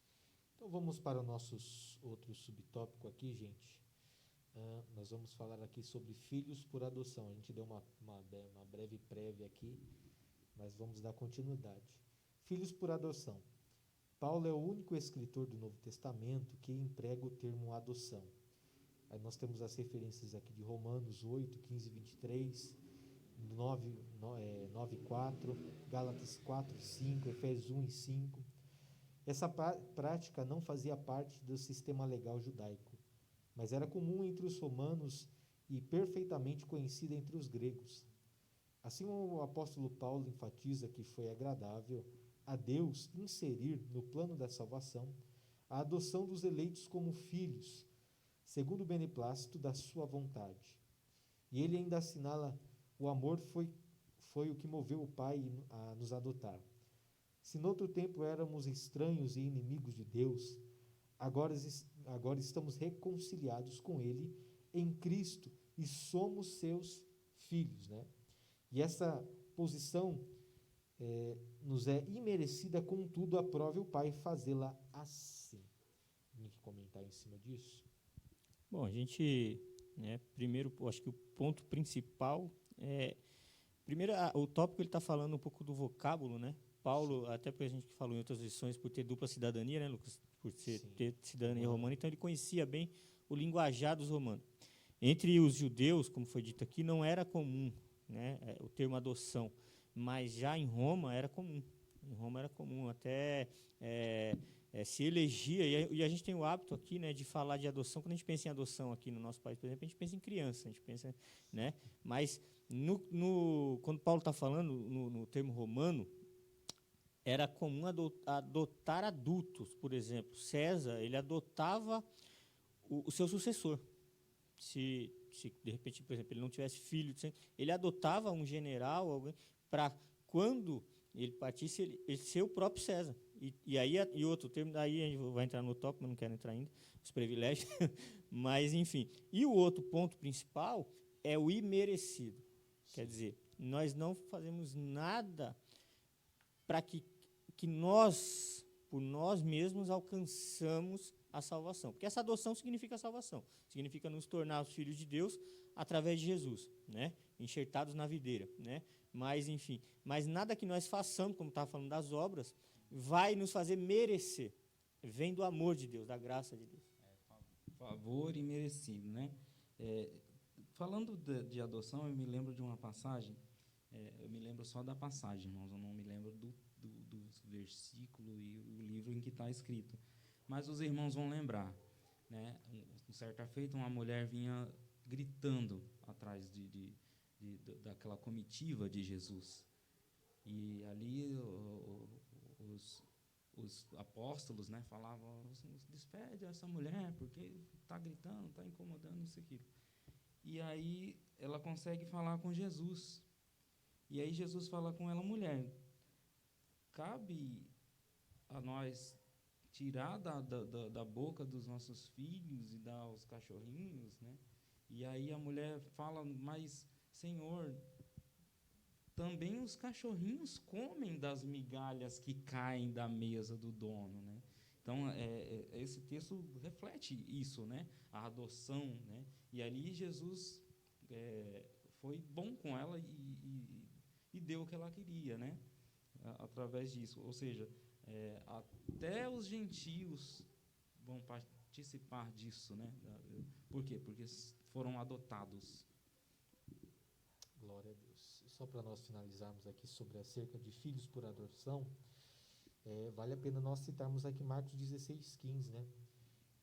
Então vamos para o nosso outro subtópico aqui, gente. Nós vamos falar aqui sobre filhos por adoção. A gente deu uma breve prévia aqui, mas vamos dar continuidade. Filhos por adoção. Paulo é o único escritor do Novo Testamento que emprega o termo adoção. Aí nós temos as referências aqui de Romanos 8, 15 e 23, 9 e 4, Gálatas 4 e 5, Efésios 1 e 5. Essa prática não fazia parte do sistema legal judaico, mas era comum entre os romanos e perfeitamente conhecida entre os gregos. Assim, o apóstolo Paulo enfatiza que foi agradável a Deus inserir no plano da salvação a adoção dos eleitos como filhos, segundo o beneplácito da sua vontade. E ele ainda assinala: o amor foi o que moveu o Pai a nos adotar. Se noutro tempo éramos estranhos e inimigos de Deus, agora estamos reconciliados com Ele em Cristo e somos seus filhos, né? E essa posição nos é imerecida, contudo, aprove o Pai fazê-la assim. Tem que comentar em cima disso? Bom, a gente, né, primeiro, acho que o ponto principal é, primeiro, o tópico ele está falando um pouco do vocábulo, né? Paulo, até porque a gente falou em outras lições, por ter dupla cidadania, né, Lucas? Por ter cidadania romana, então ele conhecia bem o linguajar dos romanos. Entre os judeus, como foi dito aqui, não era comum, né, o termo adoção, mas já em Roma era comum. Em Roma era comum, até se elegia, e a gente tem o hábito aqui, né, de falar de adoção. Quando a gente pensa em adoção aqui no nosso país, por exemplo, a gente pensa em criança, a gente pensa, né, mas quando Paulo está falando no termo romano, era comum adotar adultos. Por exemplo, César, ele adotava o seu sucessor. Se de repente, por exemplo, ele não tivesse filho, ele adotava um general, alguém, para quando ele partisse, ele ser o próprio César. E outro termo, daí a gente vai entrar no tópico, mas não quero entrar ainda, os privilégios, mas enfim. E o outro ponto principal é o imerecido. Sim. Quer dizer, nós não fazemos nada para que nós, por nós mesmos, alcançamos a salvação. Porque essa adoção significa salvação. Significa nos tornar os filhos de Deus através de Jesus, né? Enxertados na videira, né? Mas, enfim, mas nada que nós façamos, como estava falando das obras, vai nos fazer merecer. Vem do amor de Deus, da graça de Deus. Favor e merecido, né? Falando de adoção, eu me lembro de uma passagem, eu me lembro só da passagem, irmãos, eu não me lembro do versículo e o livro em que está escrito. Mas os irmãos vão lembrar, né? Certa feita, uma mulher vinha gritando atrás daquela comitiva de Jesus. E ali os apóstolos, né, falavam: despede essa mulher, porque está gritando, está incomodando, isso aqui. E aí ela consegue falar com Jesus. E aí Jesus fala com ela: mulher, cabe a nós tirar da boca dos nossos filhos e dar aos cachorrinhos, né? E aí a mulher fala: mas, Senhor, também os cachorrinhos comem das migalhas que caem da mesa do dono, né? Então, esse texto reflete isso, né? A adoção, né? E ali Jesus foi bom com ela e deu o que ela queria, né? Através disso. Ou seja, até os gentios vão participar disso, né? Por quê? Porque foram adotados. Glória a Deus. Só para nós finalizarmos aqui sobre acerca de filhos por adoção, vale a pena nós citarmos aqui Marcos 16:15, né?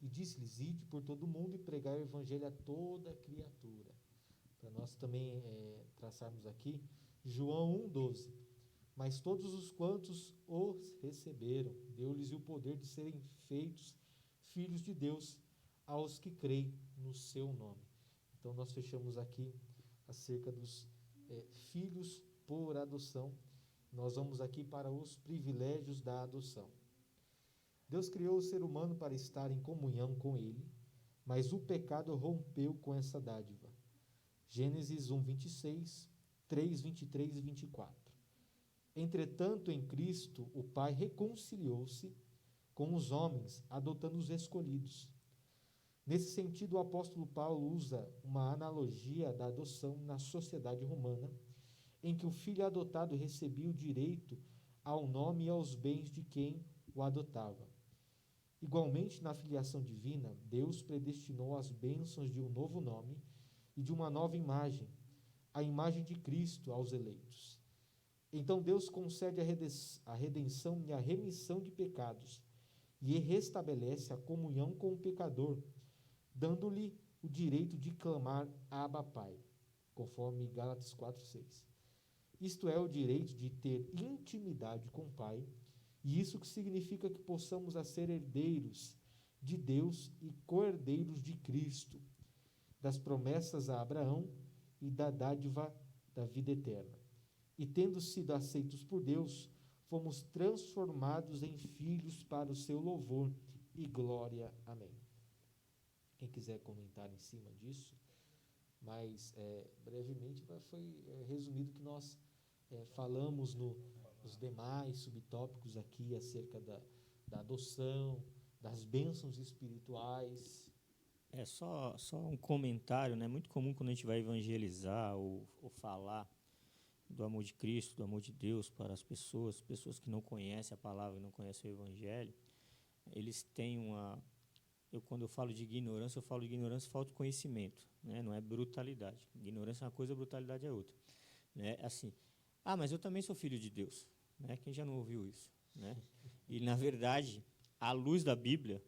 E disse-lhes: ide por todo o mundo e pregai o evangelho a toda criatura. Para nós também traçarmos aqui João 1:12. Mas todos os quantos os receberam, deu-lhes o poder de serem feitos filhos de Deus aos que creem no seu nome. Então nós fechamos aqui acerca dos filhos por adoção. Nós vamos aqui para os privilégios da adoção. Deus criou o ser humano para estar em comunhão com ele, mas o pecado rompeu com essa dádiva. Gênesis 1, 26, 3, 23 e 24. Entretanto, em Cristo, o Pai reconciliou-se com os homens, adotando os escolhidos. Nesse sentido, o apóstolo Paulo usa uma analogia da adoção na sociedade romana, em que o filho adotado recebia o direito ao nome e aos bens de quem o adotava. Igualmente, na filiação divina, Deus predestinou as bênçãos de um novo nome e de uma nova imagem, a imagem de Cristo aos eleitos. Então Deus concede a redenção e a remissão de pecados e restabelece a comunhão com o pecador, dando-lhe o direito de clamar Abba Pai, conforme Gálatas 4:6. Isto é, o direito de ter intimidade com o Pai, e isso que significa que possamos ser herdeiros de Deus e co-herdeiros de Cristo, das promessas a Abraão e da dádiva da vida eterna. E tendo sido aceitos por Deus, fomos transformados em filhos para o seu louvor e glória. Amém. Quem quiser comentar em cima disso, mas brevemente foi resumido que nós falamos nos demais subtópicos aqui acerca da adoção, das bênçãos espirituais. Só um comentário, né? Muito comum quando a gente vai evangelizar ou falar do amor de Cristo, do amor de Deus para as pessoas que não conhecem a palavra e não conhecem o Evangelho, eles têm quando eu falo de ignorância, eu falo de ignorância e falta de conhecimento, né? Não é brutalidade. Ignorância é uma coisa, brutalidade é outra. Né? Assim, mas eu também sou filho de Deus. Né? Quem já não ouviu isso? Né? E, na verdade, à luz da Bíblia,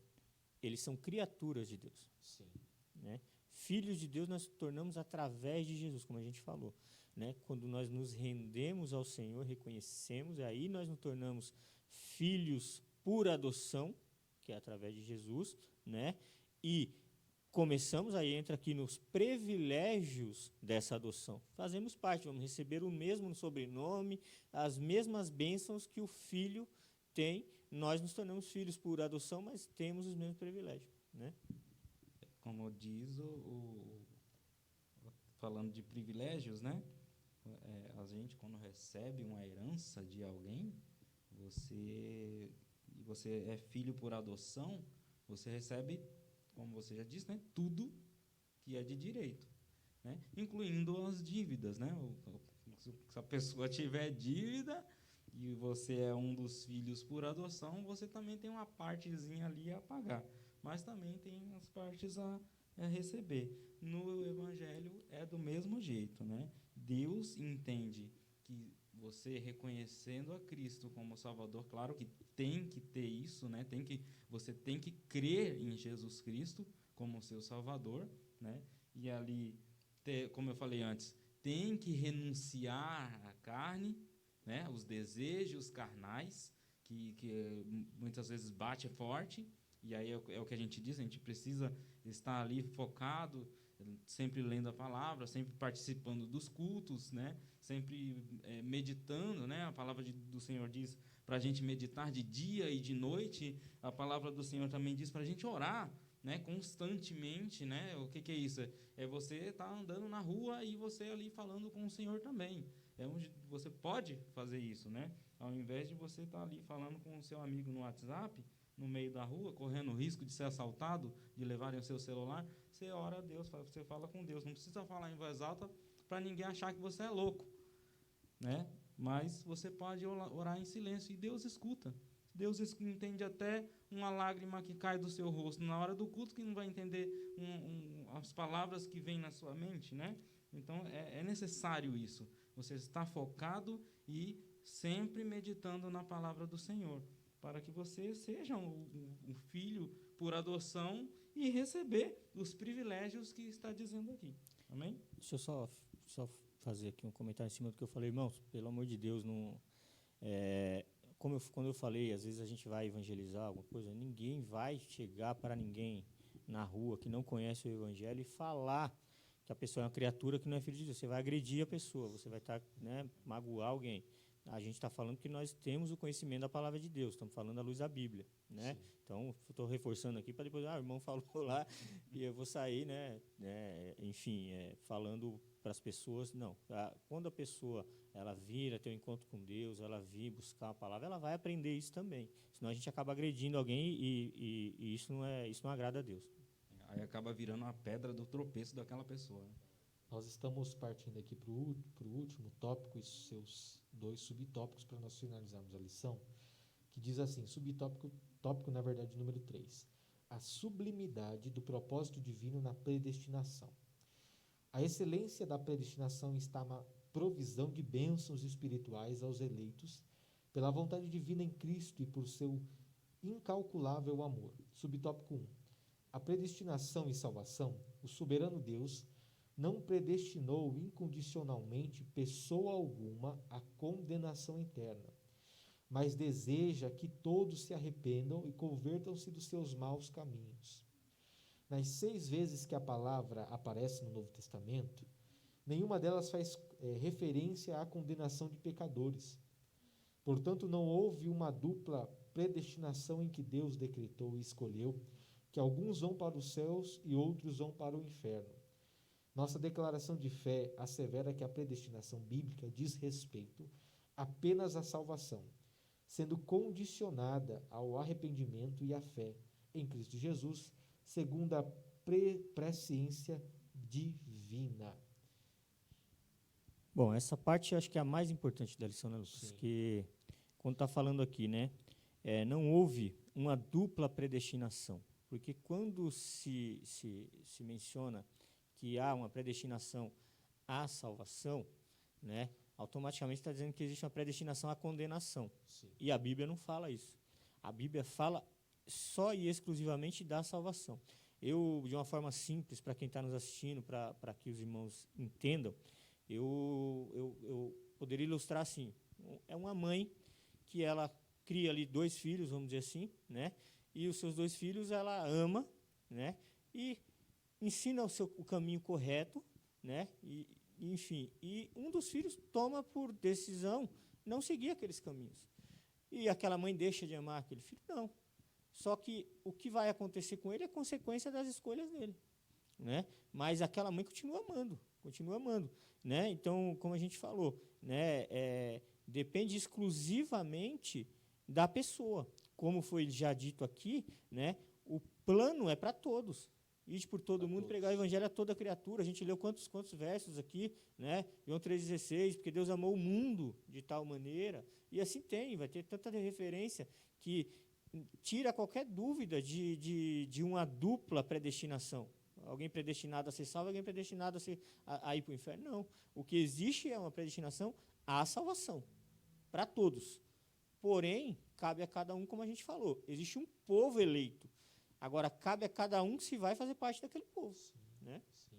eles são criaturas de Deus. Sim. Né? Filhos de Deus nós nos tornamos através de Jesus, como a gente falou. Né? Quando nós nos rendemos ao Senhor, reconhecemos, aí nós nos tornamos filhos por adoção, que é através de Jesus, né? E começamos, aí entra aqui nos privilégios dessa adoção. Fazemos parte, vamos receber o mesmo sobrenome, as mesmas bênçãos que o filho tem. Nós nos tornamos filhos por adoção, mas temos os mesmos privilégios. Né? Como diz falando de privilégios, né? A gente, quando recebe uma herança de alguém, você é filho por adoção, você recebe, como você já disse, né, tudo que é de direito, né, incluindo as dívidas. Né? Se a pessoa tiver dívida e você é um dos filhos por adoção, você também tem uma partezinha ali a pagar, mas também tem as partes a receber. No Evangelho é do mesmo jeito. Né? Deus entende que você reconhecendo a Cristo como Salvador, claro que tem que ter isso, né? Você tem que crer em Jesus Cristo como seu Salvador, né? E ali, como eu falei antes, tem que renunciar à carne, né? Os desejos carnais, que muitas vezes bate forte, e aí é o que a gente diz, a gente precisa estar ali focado, sempre lendo a palavra, sempre participando dos cultos, né? Sempre meditando, né? A palavra do Senhor diz para a gente meditar de dia e de noite. A palavra do Senhor também diz para a gente orar, né? Constantemente. Né? O que é isso? É você estar andando na rua e você ali falando com o Senhor também. Você pode fazer isso, né? Ao invés de você estar ali falando com o seu amigo no WhatsApp, no meio da rua, correndo o risco de ser assaltado, de levarem o seu celular, você ora a Deus, você fala com Deus. Não precisa falar em voz alta para ninguém achar que você é louco, né? Mas você pode orar em silêncio e Deus escuta. Deus entende até uma lágrima que cai do seu rosto na hora do culto, que não vai entender as palavras que vêm na sua mente, né? Então, é necessário isso. Você está focado e sempre meditando na palavra do Senhor, para que você seja um filho por adoção e receber os privilégios que está dizendo aqui. Amém? Deixa eu só fazer aqui um comentário em cima do que eu falei. Irmãos, pelo amor de Deus, não, quando eu falei, às vezes a gente vai evangelizar alguma coisa, ninguém vai chegar para ninguém na rua que não conhece o Evangelho e falar que a pessoa é uma criatura que não é filho de Deus. Você vai agredir a pessoa, você vai magoar alguém. A gente está falando que nós temos o conhecimento da palavra de Deus, estamos falando à luz da Bíblia, né? Sim. Então, estou reforçando aqui para depois, o irmão falou lá e eu vou sair, enfim, falando para as pessoas. Não, quando a pessoa ela vir a ter um encontro com Deus, ela vir buscar a palavra, ela vai aprender isso também. Senão a gente acaba agredindo alguém e isso não agrada a Deus. Aí acaba virando a pedra do tropeço daquela pessoa. Nós estamos partindo aqui para o último tópico e seus 2 subtópicos para nós finalizarmos a lição, que diz assim, tópico na verdade número 3, a sublimidade do propósito divino na predestinação. A excelência da predestinação está na provisão de bênçãos espirituais aos eleitos pela vontade divina em Cristo e por seu incalculável amor. Subtópico 1. A predestinação e salvação, o soberano Deus não predestinou incondicionalmente pessoa alguma à condenação eterna, mas deseja que todos se arrependam e convertam-se dos seus maus caminhos. Nas 6 vezes que a palavra aparece no Novo Testamento, nenhuma delas faz referência à condenação de pecadores. Portanto, não houve uma dupla predestinação em que Deus decretou e escolheu que alguns vão para os céus e outros vão para o inferno. Nossa declaração de fé assevera que a predestinação bíblica diz respeito apenas à salvação, sendo condicionada ao arrependimento e à fé em Cristo Jesus, segundo a presciência divina. Bom, essa parte eu acho que é a mais importante da lição, né, Lucas? Sim. Que quando está falando aqui, não houve uma dupla predestinação, porque quando se menciona que há uma predestinação à salvação, automaticamente está dizendo que existe uma predestinação à condenação. Sim. E a Bíblia não fala isso. A Bíblia fala só e exclusivamente da salvação. Eu, de uma forma simples, para quem está nos assistindo, para que os irmãos entendam, eu poderia ilustrar assim. É uma mãe que ela cria ali 2 filhos, vamos dizer assim, e os seus 2 filhos ela ama, e ensina o caminho correto, enfim, e um dos filhos toma por decisão não seguir aqueles caminhos. E aquela mãe deixa de amar aquele filho? Não. Só que o que vai acontecer com ele é consequência das escolhas dele. Mas aquela mãe continua amando. Então, como a gente falou, depende exclusivamente da pessoa. Como foi já dito aqui, o plano é para todos. Ide por todo mundo, pregar o evangelho a toda criatura. A gente leu quantos versos aqui, João 3,16, porque Deus amou o mundo de tal maneira. E assim vai ter tanta referência que tira qualquer dúvida de uma dupla predestinação. Alguém predestinado a ser salvo, alguém predestinado a ir para o inferno. Não. O que existe é uma predestinação à salvação, para todos. Porém, cabe a cada um, como a gente falou, existe um povo eleito. Agora, cabe a cada um se vai fazer parte daquele povo. Sim.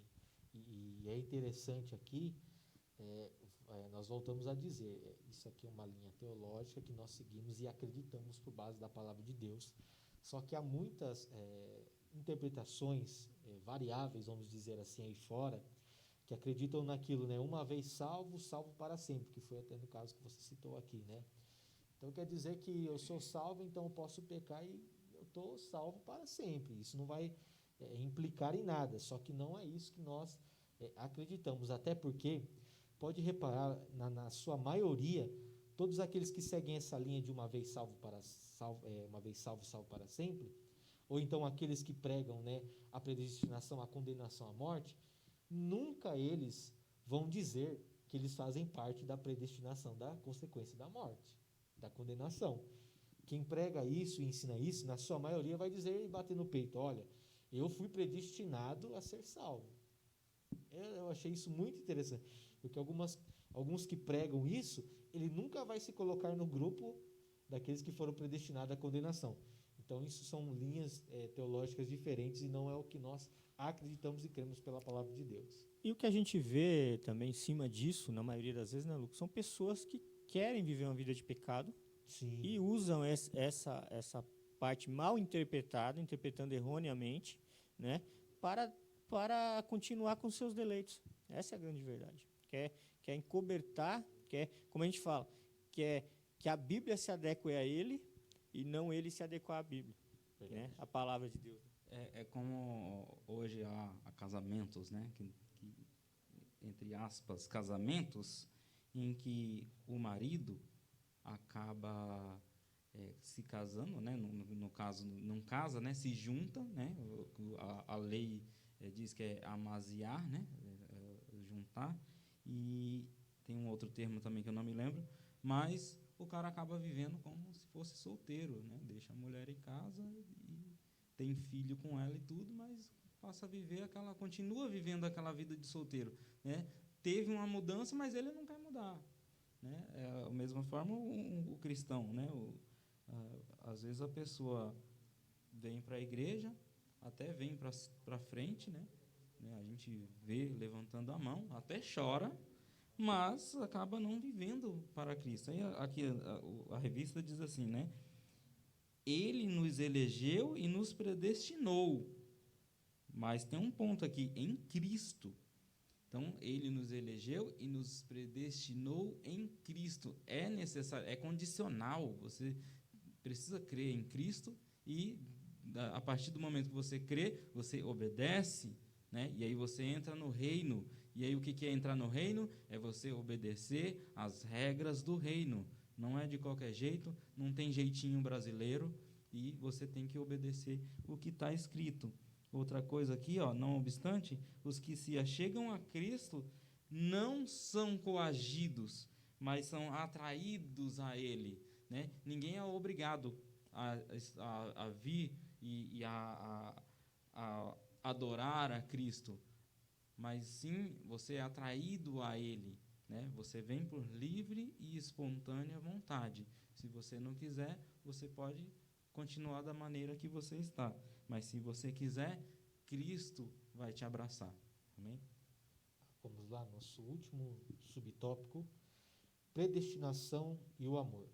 E é interessante aqui, nós voltamos a dizer, isso aqui é uma linha teológica que nós seguimos e acreditamos por base da palavra de Deus. Só que há muitas interpretações variáveis, vamos dizer assim, aí fora, que acreditam naquilo, uma vez salvo, salvo para sempre, que foi até no caso que você citou aqui, Então quer dizer que eu sou salvo, então eu posso pecar e eu estou salvo para sempre. Isso não vai implicar em nada, só que não é isso que nós acreditamos, até porque, pode reparar, na sua maioria, todos aqueles que seguem essa linha de uma vez salvo, salvo para sempre, ou então aqueles que pregam a predestinação, a condenação à morte, nunca eles vão dizer que eles fazem parte da predestinação, da consequência da morte, da condenação. Quem prega isso e ensina isso, na sua maioria, vai dizer e bater no peito, olha, eu fui predestinado a ser salvo. Eu achei isso muito interessante, porque alguns que pregam isso, ele nunca vai se colocar no grupo daqueles que foram predestinados à condenação. Então, isso são linhas teológicas diferentes e não é o que nós acreditamos e cremos pela palavra de Deus. E o que a gente vê também em cima disso, na maioria das vezes, Lucas, são pessoas que querem viver uma vida de pecado. Sim. E usam essa parte mal interpretada, interpretando erroneamente, para para continuar com seus deleitos. Essa é a grande verdade. Quer encobertar, como a gente fala, quer que a Bíblia se adeque a ele e não ele se adequar à Bíblia, né? A palavra de Deus. É como hoje há casamentos, né? Entre aspas, casamentos, em que o marido acaba se casando, né? No caso, não casa, né? Se junta, né? A lei diz que é amaziar, né? Juntar. E tem um outro termo também que eu não me lembro, mas o cara acaba vivendo como se fosse solteiro, né? Deixa a mulher em casa e tem filho com ela e tudo, mas passa a viver continua vivendo aquela vida de solteiro, né? Teve uma mudança, mas ele não quer mudar, né? Da mesma forma o cristão, né? Às vezes a pessoa vem para a igreja, até vem para frente, né? A gente vê levantando a mão, até chora, mas acaba não vivendo para Cristo. Aí aqui a revista diz assim, né? Ele nos elegeu e nos predestinou. Mas tem um ponto aqui, em Cristo. Então, ele nos elegeu e nos predestinou em Cristo. É necessário, é condicional. Você precisa crer em Cristo e, a partir do momento que você crê, você obedece, né? E aí você entra no reino. E aí o que é entrar no reino? É você obedecer às regras do reino. Não é de qualquer jeito, não tem jeitinho brasileiro, e você tem que obedecer o que está escrito. Outra coisa aqui, não obstante, os que se achegam a Cristo não são coagidos, mas são atraídos a Ele, né? Ninguém é obrigado a vir e a adorar a Cristo, mas sim você é atraído a Ele, né? Você vem por livre e espontânea vontade. Se você não quiser, você pode continuar da maneira que você está. Mas se você quiser, Cristo vai te abraçar. Amém? Vamos lá, nosso último subtópico, predestinação e o amor.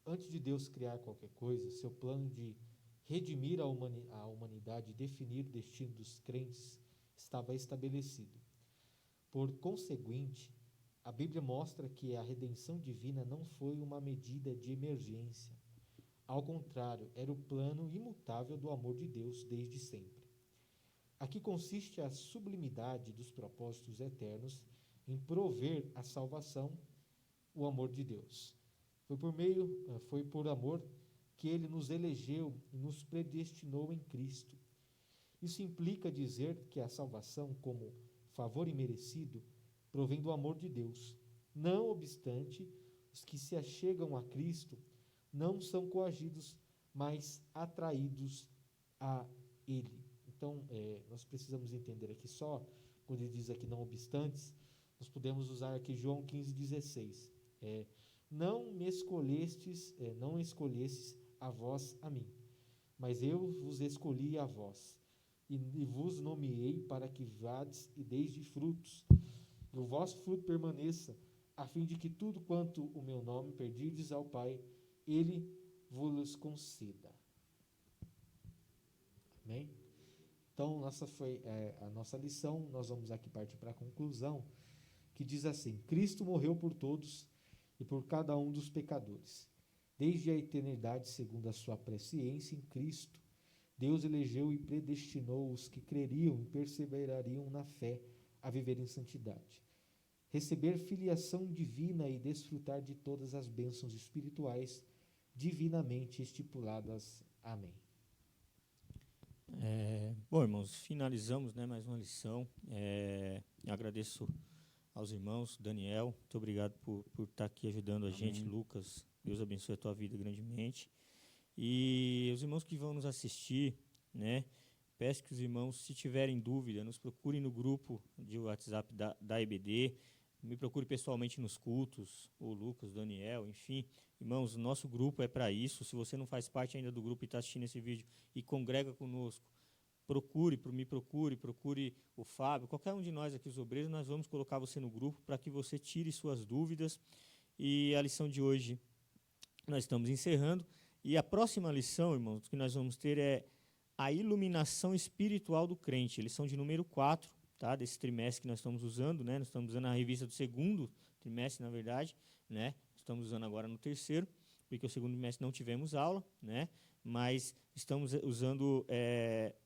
Antes de Deus criar qualquer coisa, seu plano de redimir a humanidade e definir o destino dos crentes estava estabelecido. Por conseguinte, a Bíblia mostra que a redenção divina não foi uma medida de emergência. Ao contrário, era o plano imutável do amor de Deus desde sempre. Aqui consiste a sublimidade dos propósitos eternos em prover a salvação, o amor de Deus. Foi por amor que ele nos elegeu e nos predestinou em Cristo. Isso implica dizer que a salvação, como favor imerecido, provém do amor de Deus. Não obstante, os que se achegam a Cristo não são coagidos, mas atraídos a Ele. Então, nós precisamos entender aqui só, quando ele diz aqui não obstantes, nós podemos usar aqui João 15,16. Não me escolhestes, não escolhestes a vós a mim, mas eu vos escolhi a vós, e vos nomeei para que vades e deis de frutos, e o vosso fruto permaneça, a fim de que tudo quanto o meu nome pedirdes ao Pai, Ele vos conceda. Amém? Então, essa foi a nossa lição. Nós vamos aqui partir para a conclusão, que diz assim: Cristo morreu por todos e por cada um dos pecadores. Desde a eternidade, segundo a sua presciência em Cristo, Deus elegeu e predestinou os que creriam e perseverariam na fé a viver em santidade, receber filiação divina e desfrutar de todas as bênçãos espirituais divinamente estipuladas. Amém. Bom, irmãos, finalizamos, né, mais uma lição. Eu agradeço aos irmãos. Daniel, muito obrigado por estar aqui ajudando a gente. Lucas, Deus abençoe a tua vida grandemente. E os irmãos que vão nos assistir, né, peço que os irmãos, se tiverem dúvida, nos procurem no grupo de WhatsApp da EBD, me procure pessoalmente nos cultos, o Lucas, o Daniel, enfim. Irmãos, nosso grupo é para isso. Se você não faz parte ainda do grupo e está assistindo esse vídeo e congrega conosco, me procure o Fábio, qualquer um de nós aqui, os obreiros, nós vamos colocar você no grupo para que você tire suas dúvidas. E a lição de hoje nós estamos encerrando. E a próxima lição, irmãos, que nós vamos ter é a iluminação espiritual do crente. Lição de número 4, tá? Desse trimestre que nós estamos usando, né? Nós estamos usando a revista do segundo trimestre, na verdade, né? Estamos usando agora no terceiro, porque o segundo trimestre não tivemos aula, né? Mas estamos usando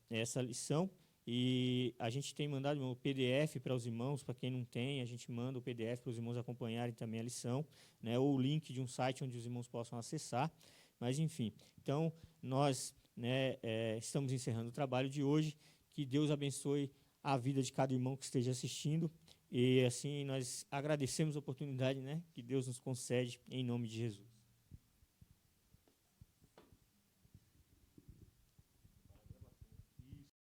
essa lição e a gente tem mandado um PDF para os irmãos, para quem não tem, a gente manda o PDF para os irmãos acompanharem também a lição, né? Ou o link de um site onde os irmãos possam acessar. Mas, enfim, então, nós estamos encerrando o trabalho de hoje. Que Deus abençoe a vida de cada irmão que esteja assistindo. E, assim, nós agradecemos a oportunidade, né, que Deus nos concede, em nome de Jesus.